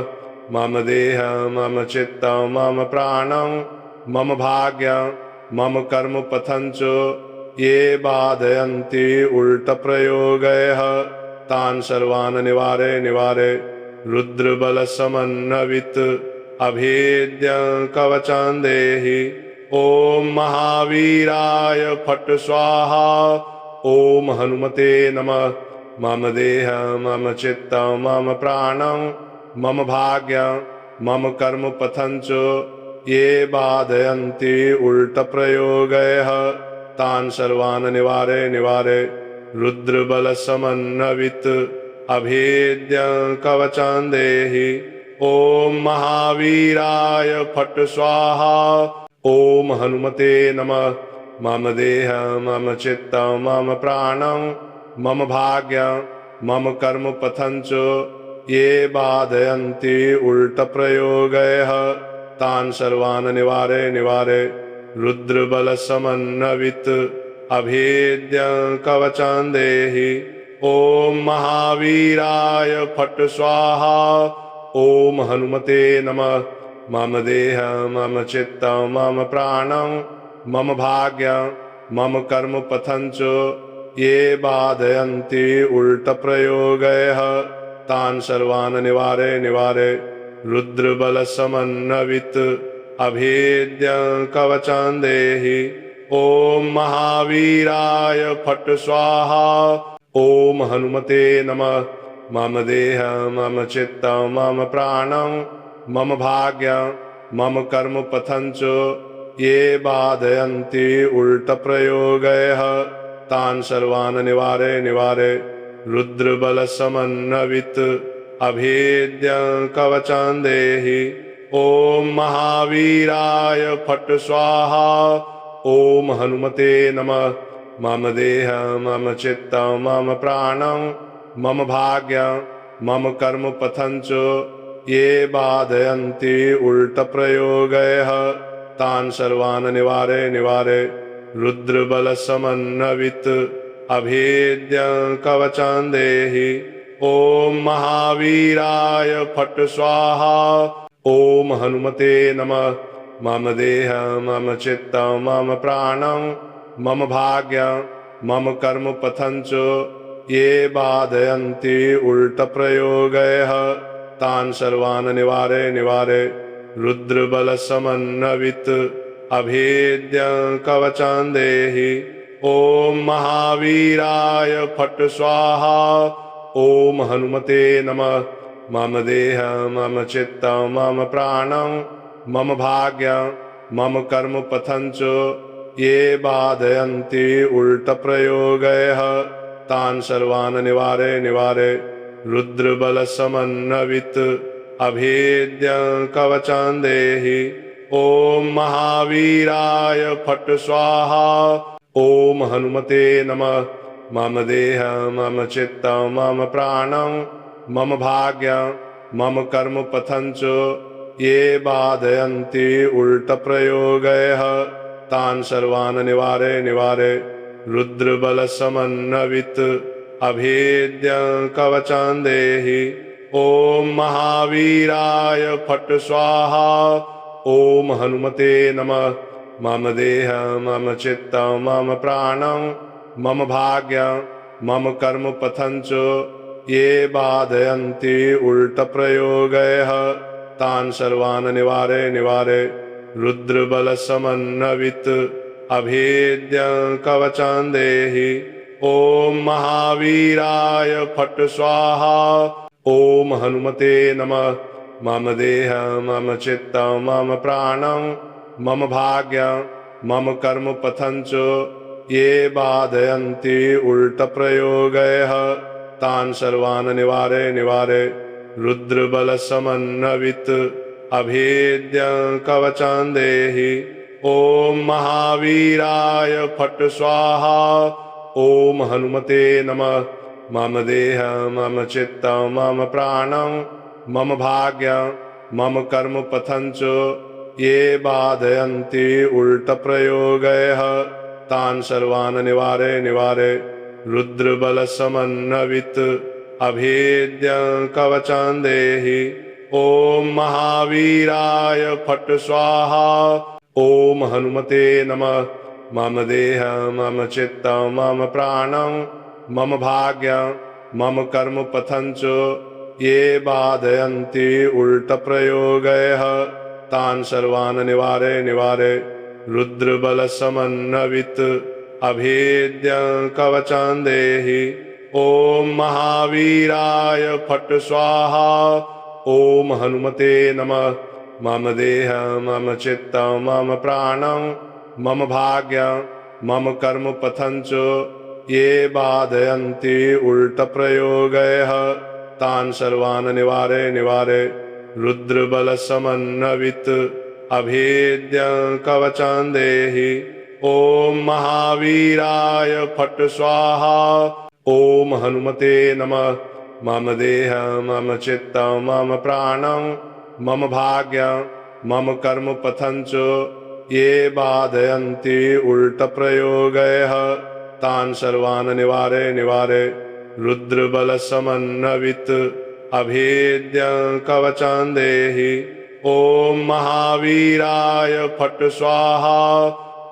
मम देहं मम चित्तं मम प्राणं मम भाग्यं मम कर्म पथं च ये बाधयन्ति उल्टप्रयोगैः तान् सर्वान् निवारे निवारे रुद्रबलसमन्वित अभेद्यं कवचं देहि। ॐ महावीराय फट् स्वाहा। ॐ हनुमते नमः। मम देहं मम चित्तं मम प्राणं मम भाग्यं मम कर्म पथं च ये बाधयन्ति उल्टप्रयोगैः तान् सर्वान् निवारे निवारे रुद्रबलसमन्वित अभेद्यं कवचं देहि। ॐ महावीराय फट् स्वाहा। ॐ हनुमते नमः। मम देहं मम चित्तं मम प्राणं मम भाग्यं मम कर्म पथं च ये बाधयन्ति उल्टप्रयोगैः तान् सर्वान् निवारे निवारे रुद्रबलसमन्वित अभेद्यं कवचं देहि। ॐ महावीराय फट् स्वाहा। ॐ हनुमते नमः। मम देहं मम चित्तं मम प्राणं मम भाग्यं मम कर्म पथं च ये बाधयन्ति उल्टप्रयोगैः तान् सर्वान् निवारे निवारे रुद्रबलसमन्वित अभेद्यं कवचं देहि। ॐ महावीराय फट् स्वाहा। ॐ हनुमते नमः। मम देहं मम चित्तं मम प्राणं मम भाग्यं मम कर्म पथं च ये बाधयन्ति उल्टप्रयोगैः तान् सर्वान् निवारे निवारे रुद्रबलसमन्वित अभेद्यं कवचं देहि। ॐ महावीराय फट् स्वाहा। ॐ हनुमते नमः। मम देहं मम चित्तं मम प्राणं मम भाग्यं मम कर्म पथं च ये बाधयन्ति उल्टप्रयोगैः तान् सर्वान् निवारे निवारे रुद्रबलसमन्वित अभेद्यं कवचं देहि। ॐ महावीराय फट् स्वाहा। ॐ हनुमते नमः। मम देहं मम चित्तं मम प्राणं मम भाग्यं मम कर्म पथं च ये बाधयन्ति उल्टप्रयोगैः तान् सर्वान् निवारे निवारे रुद्रबलसमन्वित अभेद्यं कवचं देहि। ॐ महावीराय फट् स्वाहा। ॐ हनुमते नमः। मम देहं मम चित्तं मम प्राणं मम भाग्यं मम कर्म पथं च ये बाधयन्ति उल्टप्रयोगैः तान् सर्वान् निवारे निवारे रुद्रबलसमन्वित अभेद्यं कवचं देहि। ॐ महावीराय फट् स्वाहा। ॐ हनुमते नमः। मम देहं मम चित्तं मम प्राणं मम भाग्यं मम कर्म पथं च ये बाधयन्ति उल्टप्रयोगैः तान् सर्वान् निवारे निवारे रुद्रबलसमन्वित अभेद्यं कवचं देहि। ॐ महावीराय फट् स्वाहा। ॐ हनुमते नमः। मम देहं मम चित्तं मम प्राणं मम भाग्यं मम कर्म पथं च ये बाधयन्ति उल्टप्रयोगैः तान् सर्वान् निवारे निवारे रुद्रबलसमन्वित अभेद्यं कवचं देहि। ॐ महावीराय फट् स्वाहा। ॐ हनुमते नमः। मम देहं मम चित्तं मम प्राणं मम भाग्यं मम कर्म पथं च ये बाधयन्ति उल्टप्रयोगैः तान् सर्वान् निवारे निवारे रुद्रबलसमन्वित अभेद्यं कवचं देहि। ॐ महावीराय फट् स्वाहा। ॐ हनुमते नमः। मम देहं मम चित्तं मम प्राणं मम भाग्यं मम कर्म पथं च ये बाधयन्ति उल्टप्रयोगैः तान् सर्वान् निवारे निवारे रुद्रबलसमन्वित अभेद्यं कवचं देहि। ॐ महावीराय फट् स्वाहा। ॐ हनुमते नमः। मम देहं मम चित्तं मम प्राणं मम भाग्यं मम कर्म पथं च ये बाधयन्ति उल्टप्रयोगैः तान् सर्वान् निवारे निवारे रुद्रबलसमन्वित अभेद्यं कवचं देहि। ॐ महावीराय फट् स्वाहा। ॐ हनुमते नमः। मम देहं मम चित्तं मम प्राणं मम भाग्यं मम कर्म पथं च ये बाधयन्ति उल्टप्रयोगैः तान् सर्वान् निवारे निवारे। रुद्रबलसमन्वित अभेद्यं कवचं देहि। ॐ महावीराय फट् स्वाहा। ॐ हनुमते नमः। मम देहं मम चित्तं मम प्राणं मम भाग्यं मम कर्म पथं च ये बाधयन्ति उल्टप्रयोगैः तान् सर्वान् निवारे निवारे। रुद्रबलसमन्वित अभेद्यं कवचं देहि। ॐ महावीराय फट् स्वाहा।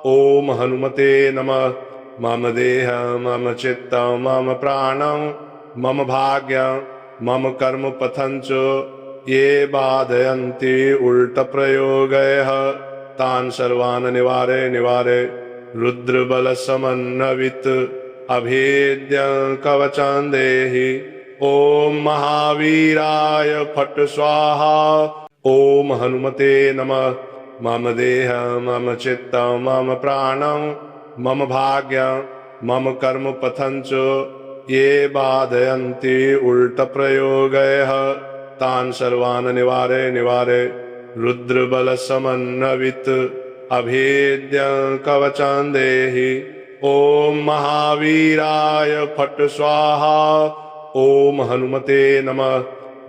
ॐ हनुमते नमः। मम देहं मम चित्तं मम प्राणं मम भाग्यं मम कर्म पथं च ये बाधयन्ति उल्टप्रयोगैः तान् सर्वान् निवारे निवारे। रुद्रबलसमन्वित अभेद्यं कवचं देहि। ॐ महावीराय फट् स्वाहा। ॐ हनुमते नमः। मम देहं मम चित्तं मम प्राणं मम भाग्यं मम कर्म पथं च ये बाधयन्ति उल्टप्रयोगैः तान् सर्वान् निवारे निवारे। रुद्रबलसमन्वित अभेद्यं कवचं देहि। ॐ महावीराय फट् स्वाहा। ॐ हनुमते नमः।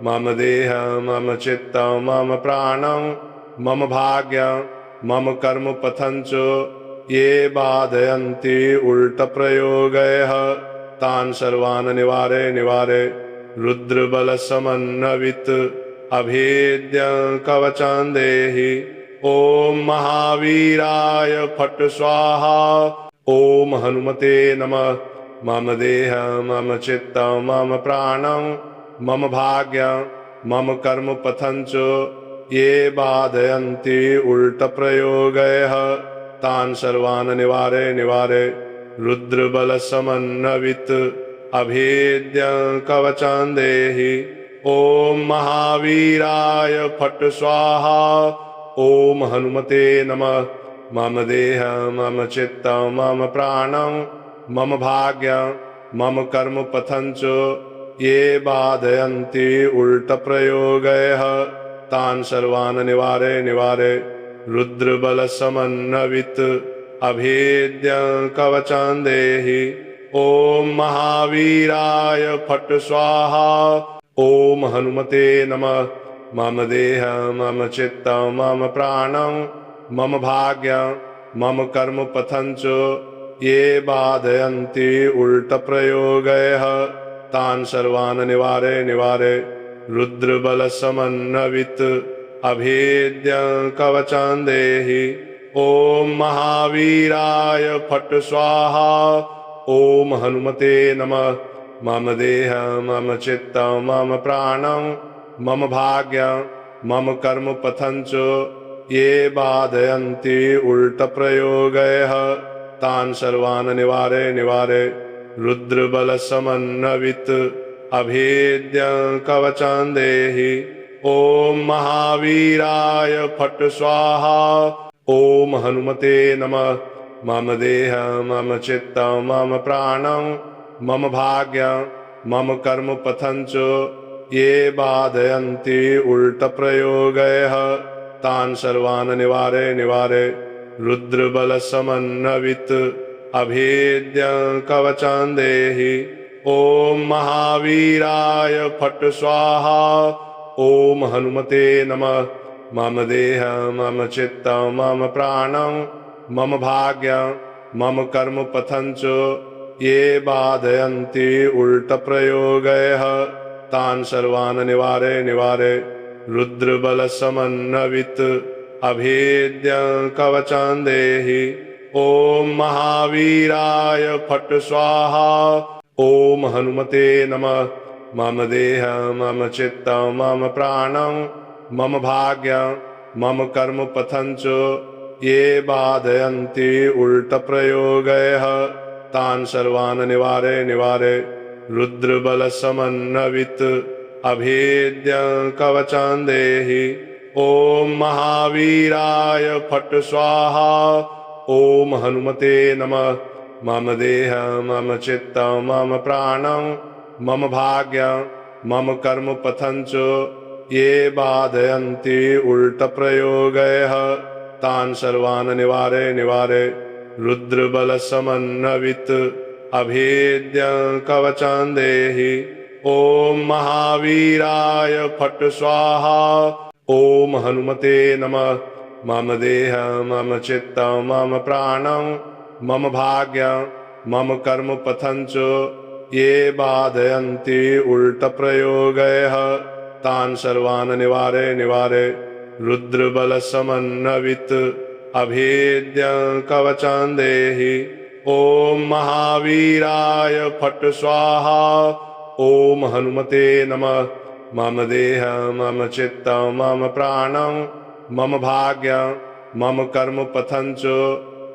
मम देहं मम चित्तं मम प्राणं मम भाग्यं मम कर्म पथं च ये बाधयन्ति उल्टप्रयोगैः तान् सर्वान् निवारे निवारे। रुद्रबलसमन्वित अभेद्यं कवचं देहि। ॐ महावीराय फट् स्वाहा। ॐ हनुमते नमः। मम देहं मम चित्तं मम प्राणं मम भाग्यं मम कर्म पथं च ये बाधयन्ति उल्टप्रयोगैः तान् सर्वान् निवारे निवारे। रुद्रबलसमन्वित अभेद्यं कवचं देहि। ॐ महावीराय फट् स्वाहा। ॐ हनुमते नमः। मम देहं मम चित्तं मम प्राणं मम भाग्यं मम कर्म पथं च ये बाधयन्ति उल्टप्रयोगैः तान् सर्वान् निवारे निवारे। रुद्रबलसमन्वित अभेद्यं कवचं देहि। ॐ महावीराय फट् स्वाहा। ॐ हनुमते नमः। मम देहं मम चित्तं मम प्राणं मम भाग्यं मम कर्म पथं च ये बाधयन्ति उल्टप्रयोगैः तान् सर्वान् निवारे निवारे। रुद्रबलसमन्वित अभेद्यं कवचं देहि। ॐ महावीराय फट् स्वाहा। ॐ हनुमते नमः। मम देहं मम चित्तं मम प्राणं मम भाग्यं मम कर्म पथं च ये बाधयन्ति उल्टप्रयोगैः तान् सर्वान् निवारे निवारे। रुद्रबलसमन्वित अभेद्यं कवचं देहि। ॐ महावीराय फट् स्वाहा। ॐ हनुमते नमः। मम देहं मम चित्तं मम प्राणं मम भाग्यं मम कर्म पथं च ये बाधयन्ति उल्टप्रयोगैः तान् सर्वान् निवारे निवारे। रुद्रबलसमन्वित अभेद्यं कवचं देहि। ॐ महावीराय फट् स्वाहा। ॐ हनुमते नमः। मम देहं मम चित्तं मम प्राणं मम भाग्यं मम कर्म पथं च ये बाधयन्ति उल्टप्रयोगैः तान् सर्वान् निवारे निवारे। रुद्रबलसमन्वित अभेद्यं कवचं देहि। ॐ महावीराय फट् स्वाहा। ॐ हनुमते नमः। मम देहं मम चित्तं मम प्राणं मम भाग्यं मम कर्म पथं च ये बाधयन्ति उल्टप्रयोगैः तान् सर्वान् निवारे निवारे। रुद्रबलसमन्वित अभेद्यं कवचं देहि। ॐ महावीराय फट् स्वाहा। ॐ हनुमते नमः। मम देहं मम चित्तं मम प्राणं मम भाग्यं मम कर्म पथं च ये बाधयन्ति उल्टप्रयोगैः तान् सर्वान् निवारय निवारय। रुद्रबलसमन्वित अभेद्यं कवचं देहि। ॐ महावीराय फट् स्वाहा। ॐ हनुमते नमः। मम देहं मम चित्तं मम प्राणं मम भाग्यं मम कर्म पथं च ये बाधयन्ति उल्टप्रयोगैः तान् सर्वान् निवारय निवारय। रुद्रबलसमन्वित अभेद्यं कवचं देहि। ॐ महावीराय फट् स्वाहा। ॐ हनुमते नमः। मम देहं मम चित्तं मम प्राणं मम भाग्यं मम कर्म पथं च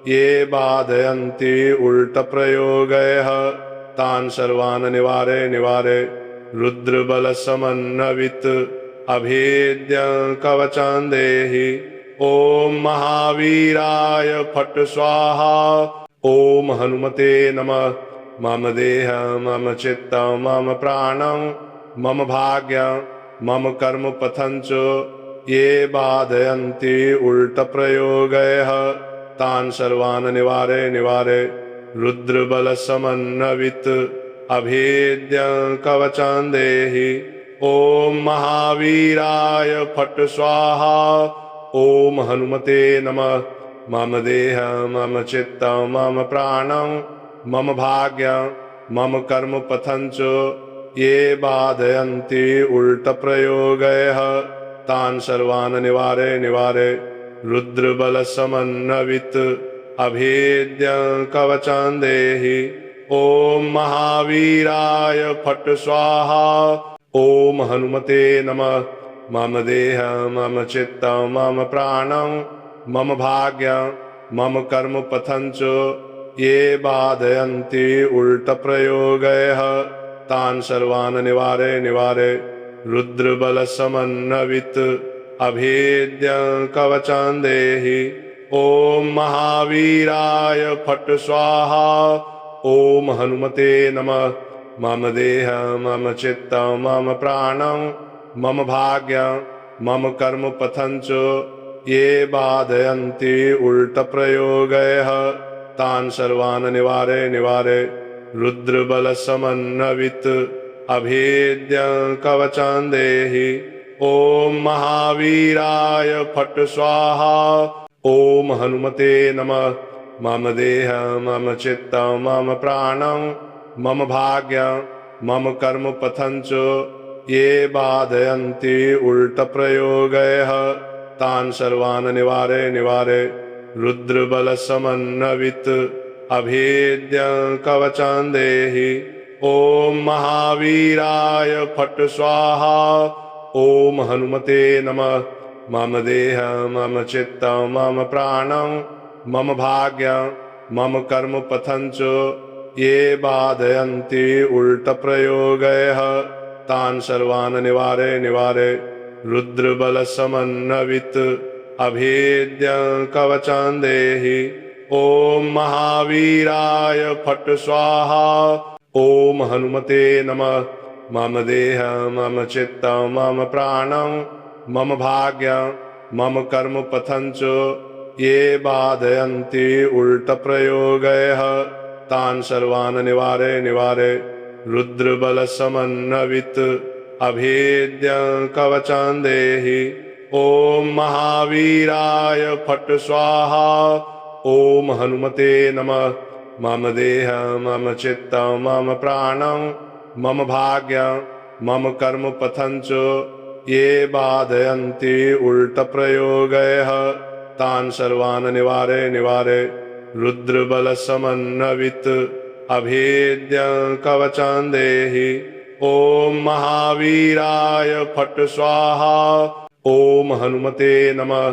ये बाधयन्ति उल्टप्रयोगैः तान् सर्वान् निवारय निवारय। रुद्रबलसमन्वित अभेद्यं कवचं देहि। ॐ महावीराय फट् स्वाहा। ॐ हनुमते नमः। मम देहं मम चित्तं मम प्राणं मम भाग्यं मम कर्म पथं च ये बाधयन्ति उल्टप्रयोगैः तान् सर्वान् निवारय निवारय। रुद्रबलसमन्वित अभेद्यं कवचं देहि। ॐ महावीराय फट् स्वाहा। ॐ हनुमते नमः। मम देहं मम चित्तं मम प्राणं मम भाग्यं मम कर्म पथं च ये बाधयन्ति उल्टप्रयोगैः तान् सर्वान् निवारय निवारय। रुद्रबलसमन्वित अभेद्यं कवचं देहि। ॐ महावीराय फट् स्वाहा। ॐ हनुमते नमः। मम देहं मम चित्तं मम प्राणं मम भाग्यं मम कर्म पथं च ये बाधयन्ति उल्टप्रयोगैः तान् सर्वान् निवारय निवारय। रुद्रबलसमन्वित अभेद्यं कवचं देहि। ॐ महावीराय फट् स्वाहा। ॐ हनुमते नमः। मम देहं मम चित्तं मम प्राणं मम भाग्यं मम कर्म पथं च ये बाधयन्ति उल्टप्रयोगैः तान् सर्वान् निवारय निवारय। रुद्रबलसमन्वित अभेद्यं कवचं देहि। ॐ महावीराय फट् स्वाहा। ॐ हनुमते नमः। मम देहं मम चित्तं मम प्राणं मम भाग्यं मम कर्म पथं च ये बाधयन्ति उल्टप्रयोगैः तान् सर्वान् निवारय निवारय। रुद्रबलसमन्वित अभेद्यं कवचं देहि। ॐ महावीराय फट् स्वाहा। ॐ हनुमते नमः। मम देहं मम चित्तं मम प्राणं मम भाग्यं मम कर्म पथं च ये बाधयन्ति उल्टप्रयोगैः तान् सर्वान् निवारय निवारय। रुद्रबलसमन्वित अभेद्यं कवचं देहि। ॐ महावीराय फट् स्वाहा। ॐ हनुमते नमः। मम देहं मम चित्तं मम प्राणं मम भाग्यं मम कर्म पथं च ये बाधयन्ति उल्टप्रयोगैः तान् सर्वान् निवारय निवारय। रुद्रबलसमन्वित अभेद्यं कवचं देहि। ॐ महावीराय फट् स्वाहा। ॐ हनुमते नमः। मम देहं मम चित्तं मम प्राणं मम भाग्यं मम कर्म पथं च ये बाधयन्ति उल्टप्रयोगैः तान् सर्वान् निवारय निवारय। रुद्रबलसमन्वित अभेद्यं कवचं देहि। ॐ महावीराय फट् स्वाहा। ॐ हनुमते नमः।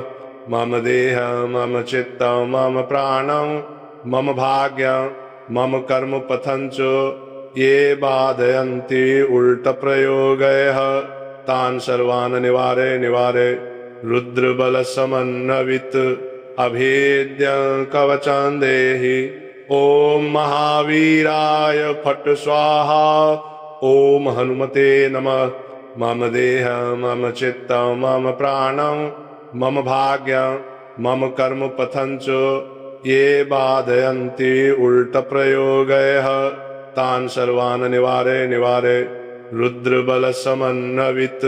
मम देहं मम चित्तं मम प्राणं मम भाग्यं मम कर्म पथं च ये बाधयन्ति उल्टप्रयोगैः तान् सर्वान् निवारे निवारे रुद्रबलसमन्वित अभेद्यं कवचं देहि। ॐ महावीराय फट् स्वाहा। ॐ हनुमते नमः। मम देहं मम चित्तं मम प्राणं मम भाग्यं मम कर्म पथं च ये बाधयन्ति उल्टप्रयोगैः तान् सर्वान् निवारे निवारे रुद्रबलसमन्वित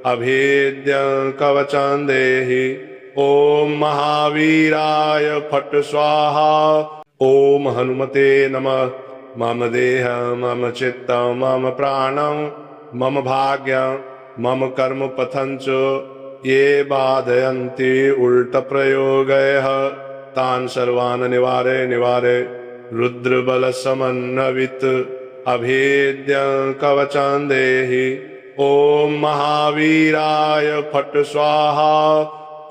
अभेद्यं कवचं देहि। ॐ महावीराय फट् स्वाहा। ॐ हनुमते नमः। मम देहं मम चित्तं मम प्राणं मम भाग्यं मम कर्म पथं च ये बाधयन्ति उल्टप्रयोगैः तान् सर्वान् निवारे निवारे रुद्रबलसमन्वित अभेद्यं कवचं देहि। ॐ महावीराय फट् स्वाहा।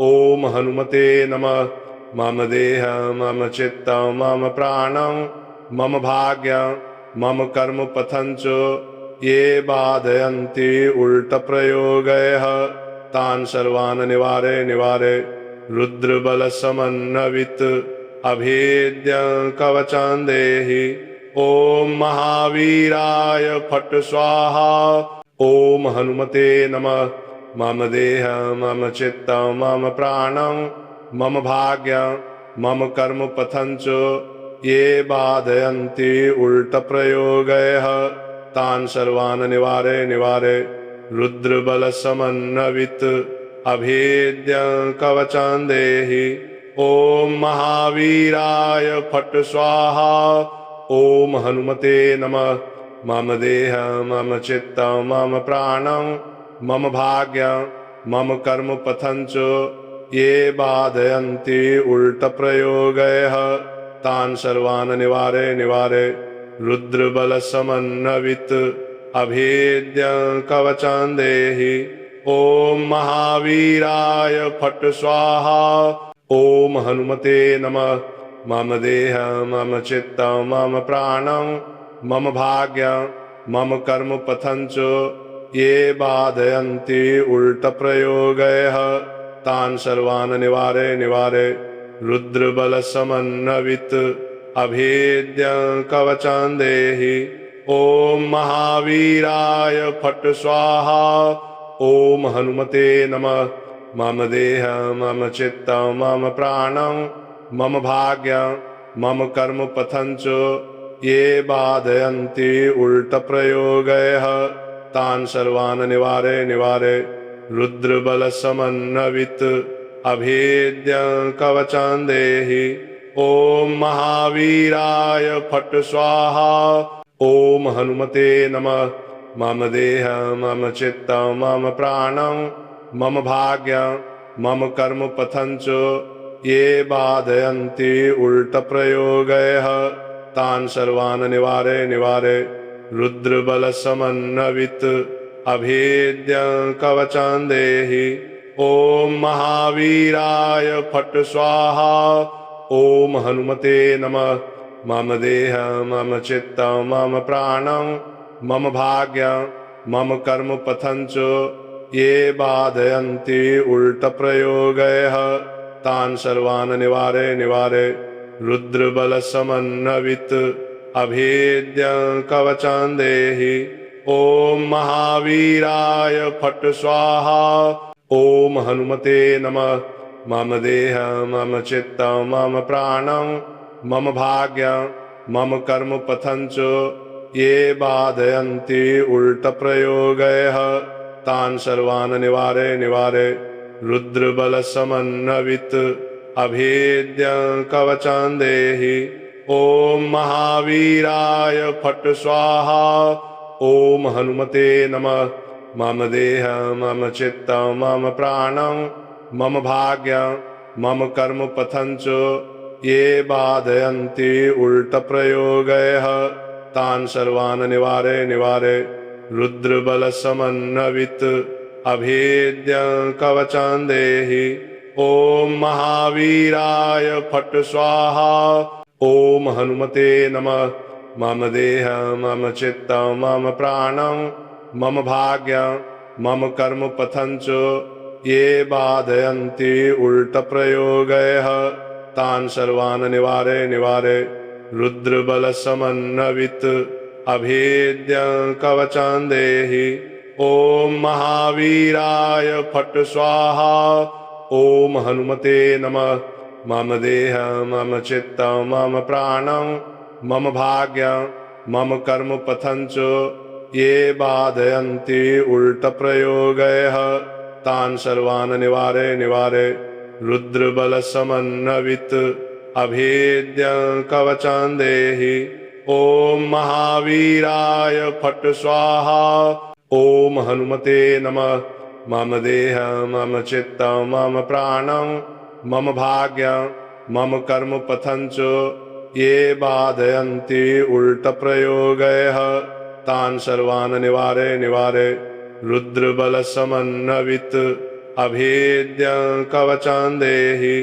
ॐ हनुमते नमः। मम देहं मम चित्तं मम प्राणं मम भाग्यं मम कर्म पथं च ये बाधयन्ति उल्टप्रयोगैः तान् सर्वान् निवारे निवारे रुद्रबलसमन्वित अभेद्यं कवचं देहि। ॐ महावीराय फट् स्वाहा। ॐ हनुमते नमः। मम देहं मम चित्तं मम प्राणं मम भाग्यं मम कर्म पथं च ये बाधयन्ति उल्टप्रयोगैः तान् सर्वान् निवारे निवारे रुद्रबलसमन्वित अभेद्यं कवचं देहि। ॐ महावीराय फट् स्वाहा। ॐ हनुमते नमः। मम देहं मम चित्तं मम प्राणं मम भाग्यं मम कर्म पथं च ये बाधयन्ति उल्टप्रयोगैः तान् सर्वान् निवारे निवारे रुद्रबलसमन्वित अभेद्यं कवचं देहि। ॐ महावीराय फट् स्वाहा। ॐ हनुमते नमः। मम देहं मम चित्तं मम प्राणं मम भाग्यं मम कर्म पथं च ये बाधयन्ति उल्टप्रयोगैः तान् सर्वान् निवारे निवारे रुद्रबलसमन्वित अभेद्यं कवचं देहि। ॐ महावीराय फट् स्वाहा। ॐ हनुमते नमः। मम देहं मम चित्तं मम प्राणं मम भाग्यं मम कर्म पथं च ये बाधयन्ति उल्टप्रयोगैः तान् सर्वान् निवारे निवारे रुद्रबलसमन्वित अभेद्यं कवचं देहि। ॐ महावीराय फट् स्वाहा। ॐ हनुमते नमः। मम देहं मम चित्तं मम प्राणं मम भाग्यं मम कर्म पथं च ये बाधयन्ति उल्टप्रयोगैः तान् सर्वान् निवारे निवारे रुद्रबलसमन्वित अभेद्यं कवचं देहि। ॐ महावीराय फट् स्वाहा। ॐ हनुमते नमः। मम देहं मम चित्तं मम प्राणं मम भाग्यं मम कर्म पथं च ये बाधयन्ति उल्टप्रयोगैः तान् सर्वान् निवारे निवारे रुद्रबलसमन्वित अभेद्यं कवचं देहि। ॐ महावीराय फट् स्वाहा। ॐ हनुमते नमः। मम देहं मम चित्तं मम प्राणं मम भाग्यं मम कर्म पथं च ये बाधयन्ति उल्टप्रयोगैः तान् सर्वान् निवारे निवारे रुद्रबलसमन्वित अभेद्यं कवचं देहि। ॐ महावीराय फट् स्वाहा। ॐ हनुमते नमः। मम देहं मम चित्तं मम प्राणं मम भाग्यं मम कर्म पथं च ये बाधयन्ति उल्टप्रयोगैः तान् सर्वान् निवारे निवारे रुद्रबलसमन्वित अभेद्यं कवचं देहि। ॐ महावीराय फट् स्वाहा। ॐ हनुमते नमः। मम देहं मम चित्तं मम प्राणं मम भाग्यं मम कर्म पथं च ये बाधयन्ति उल्टप्रयोगैः तान् सर्वान् निवारे निवारे रुद्रबलसमन्वित अभेद्यं कवचं देहि। ॐ महावीराय फट् स्वाहा। ॐ हनुमते नमः। मम देहं मम चित्तं मम प्राणं मम भाग्यं मम कर्म पथं च ये बाधयन्ति उल्टप्रयोगैः तान् सर्वान् निवारे निवारे रुद्रबलसमन्वित अभेद्यं कवचं देहि। ॐ महावीराय फट् स्वाहा। ॐ हनुमते नमः। मम देहं मम चित्तं मम प्राणं मम भाग्यं मम कर्म पथं च ये बाधयन्ति उल्टप्रयोगैः तान् सर्वान् निवारे निवारे रुद्रबलसमन्वित अभेद्यं कवचं देहि।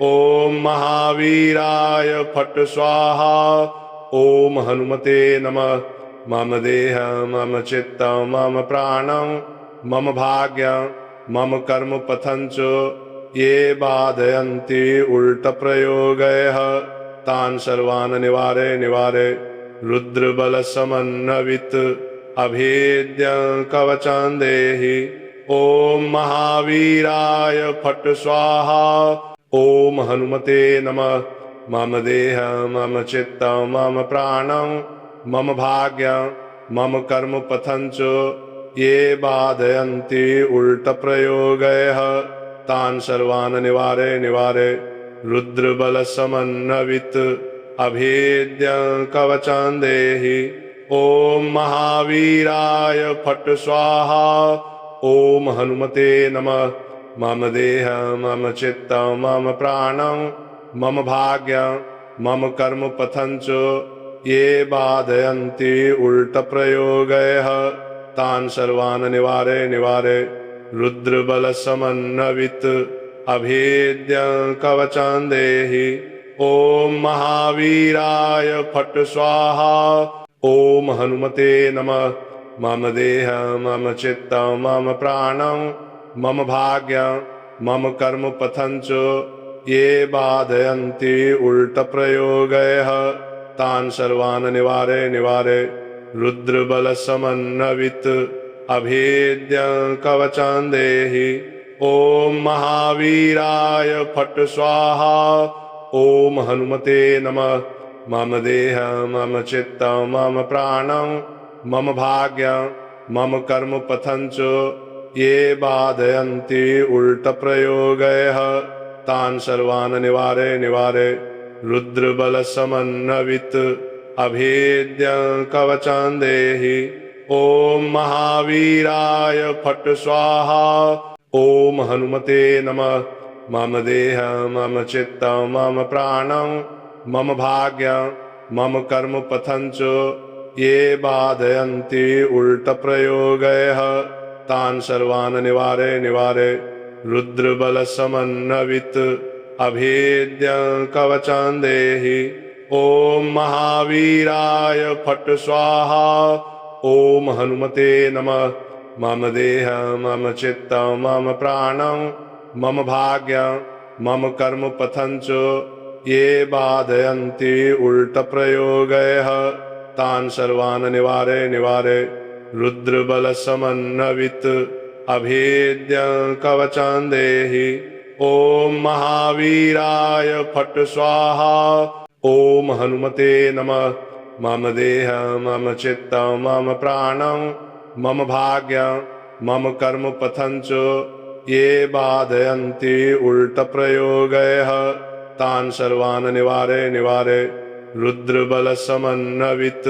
ॐ महावीराय फट् स्वाहा। ॐ हनुमते नमः। मम देहं मम चित्तं मम प्राणं मम भाग्यं मम कर्म पथं च ये बाधयन्ति उल्टप्रयोगैः तान् सर्वान् निवारे निवारे रुद्रबलसमन्वित अभेद्यं कवचं देहि। ॐ महावीराय फट् स्वाहा। ॐ हनुमते नमः। मम देहं मम चित्तं मम प्राणं मम भाग्यं मम कर्म पथं च ये बाधयन्ति उल्टप्रयोगैः तान् सर्वान् निवारे निवारे रुद्रबलसमन्वित अभेद्यं कवचं देहि। ॐ महावीराय फट् स्वाहा। ॐ हनुमते नमः। मम देहं मम चित्तं मम प्राणं मम भाग्यं मम कर्म पथं च ये बाधयन्ति उल्टप्रयोगैः तान् सर्वान् निवारे निवारे रुद्रबलसमन्वित अभेद्यं कवचं देहि। ॐ महावीराय फट् स्वाहा। ॐ हनुमते नमः। मम देहं मम चित्तं मम प्राणं मम भाग्यं मम कर्म पथं च ये बाधयन्ति उल्टप्रयोगैः तान् सर्वान् निवारे निवारे रुद्रबलसमन्वित अभेद्यं कवचं देहि। ॐ महावीराय फट् स्वाहा। ॐ हनुमते नमः। मम देहं मम चित्तं मम प्राणं मम भाग्यं मम कर्म पथं च ये बाधयन्ति उल्टप्रयोगैः तान् सर्वान् निवारे निवारे रुद्रबलसमन्वित अभेद्यं कवचं देहि। ॐ महावीराय फट् स्वाहा। ॐ हनुमते नमः। मम देहं मम चित्तं मम प्राणं मम भाग्यं मम कर्म पथं च ये बाधयन्ति उल्टप्रयोगैः तान् सर्वान् निवारे निवारे रुद्रबलसमन्वित अभेद्यं कवचं देहि। ॐ महावीराय फट् स्वाहा। ॐ हनुमते नमः। मम देहं मम चित्तं मम प्राणं मम भाग्यं मम कर्म पथं च ये बाधयन्ति उल्टप्रयोगैः तान् सर्वान् निवारे निवारे रुद्रबलसमन्वित अभेद्यं कवचं देहि। ॐ महावीराय फट् स्वाहा। ॐ हनुमते नमः। मम देहं मम चित्तं मम प्राणं मम भाग्यं मम कर्म पथं च ये बाधयन्ति उल्टप्रयोगैः तान् सर्वान् निवारे निवारे रुद्रबलसमन्वित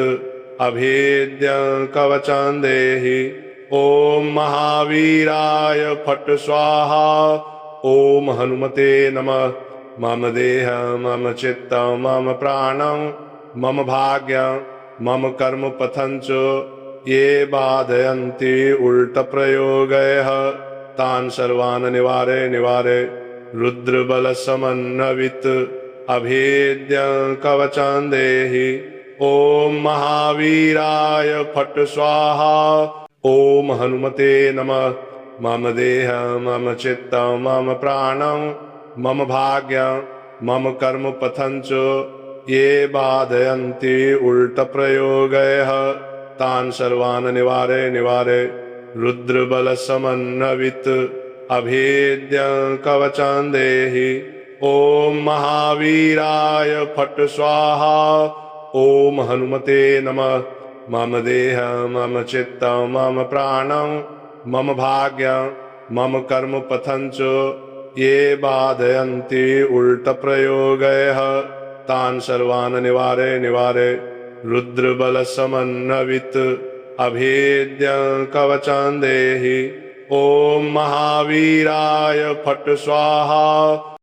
अभेद्यं कवचं देहि। ॐ महावीराय फट् स्वाहा। ॐ हनुमते नमः। मम देहं मम चित्तं मम प्राणं मम भाग्यं मम कर्म पथं च ये बाधयन्ति उल्टप्रयोगैः तान् सर्वान् निवारे निवारे रुद्रबलसमन्वित अभेद्यं कवचं देहि। ॐ महावीराय फट् स्वाहा। ॐ हनुमते नमः। मम देहं मम चित्तं मम प्राणं मम भाग्यं मम कर्म पथं च ये बाधयन्ति उल्टप्रयोगैः तान् सर्वान् निवारे निवारे। रुद्रबलसमन्वित अभेद्यं कवचं देहि। ॐ महावीराय फट् स्वाहा। ॐ हनुमते नमः। मम देहं मम चित्तं मम प्राणं मम भाग्यं मम कर्म पथं च ये बाधयन्ति उल्टप्रयोगैः तान् सर्वान् निवारे निवारे। रुद्रबलसमन्वित अभेद्यं कवचं देहि। ॐ महावीराय फट् स्वाहा।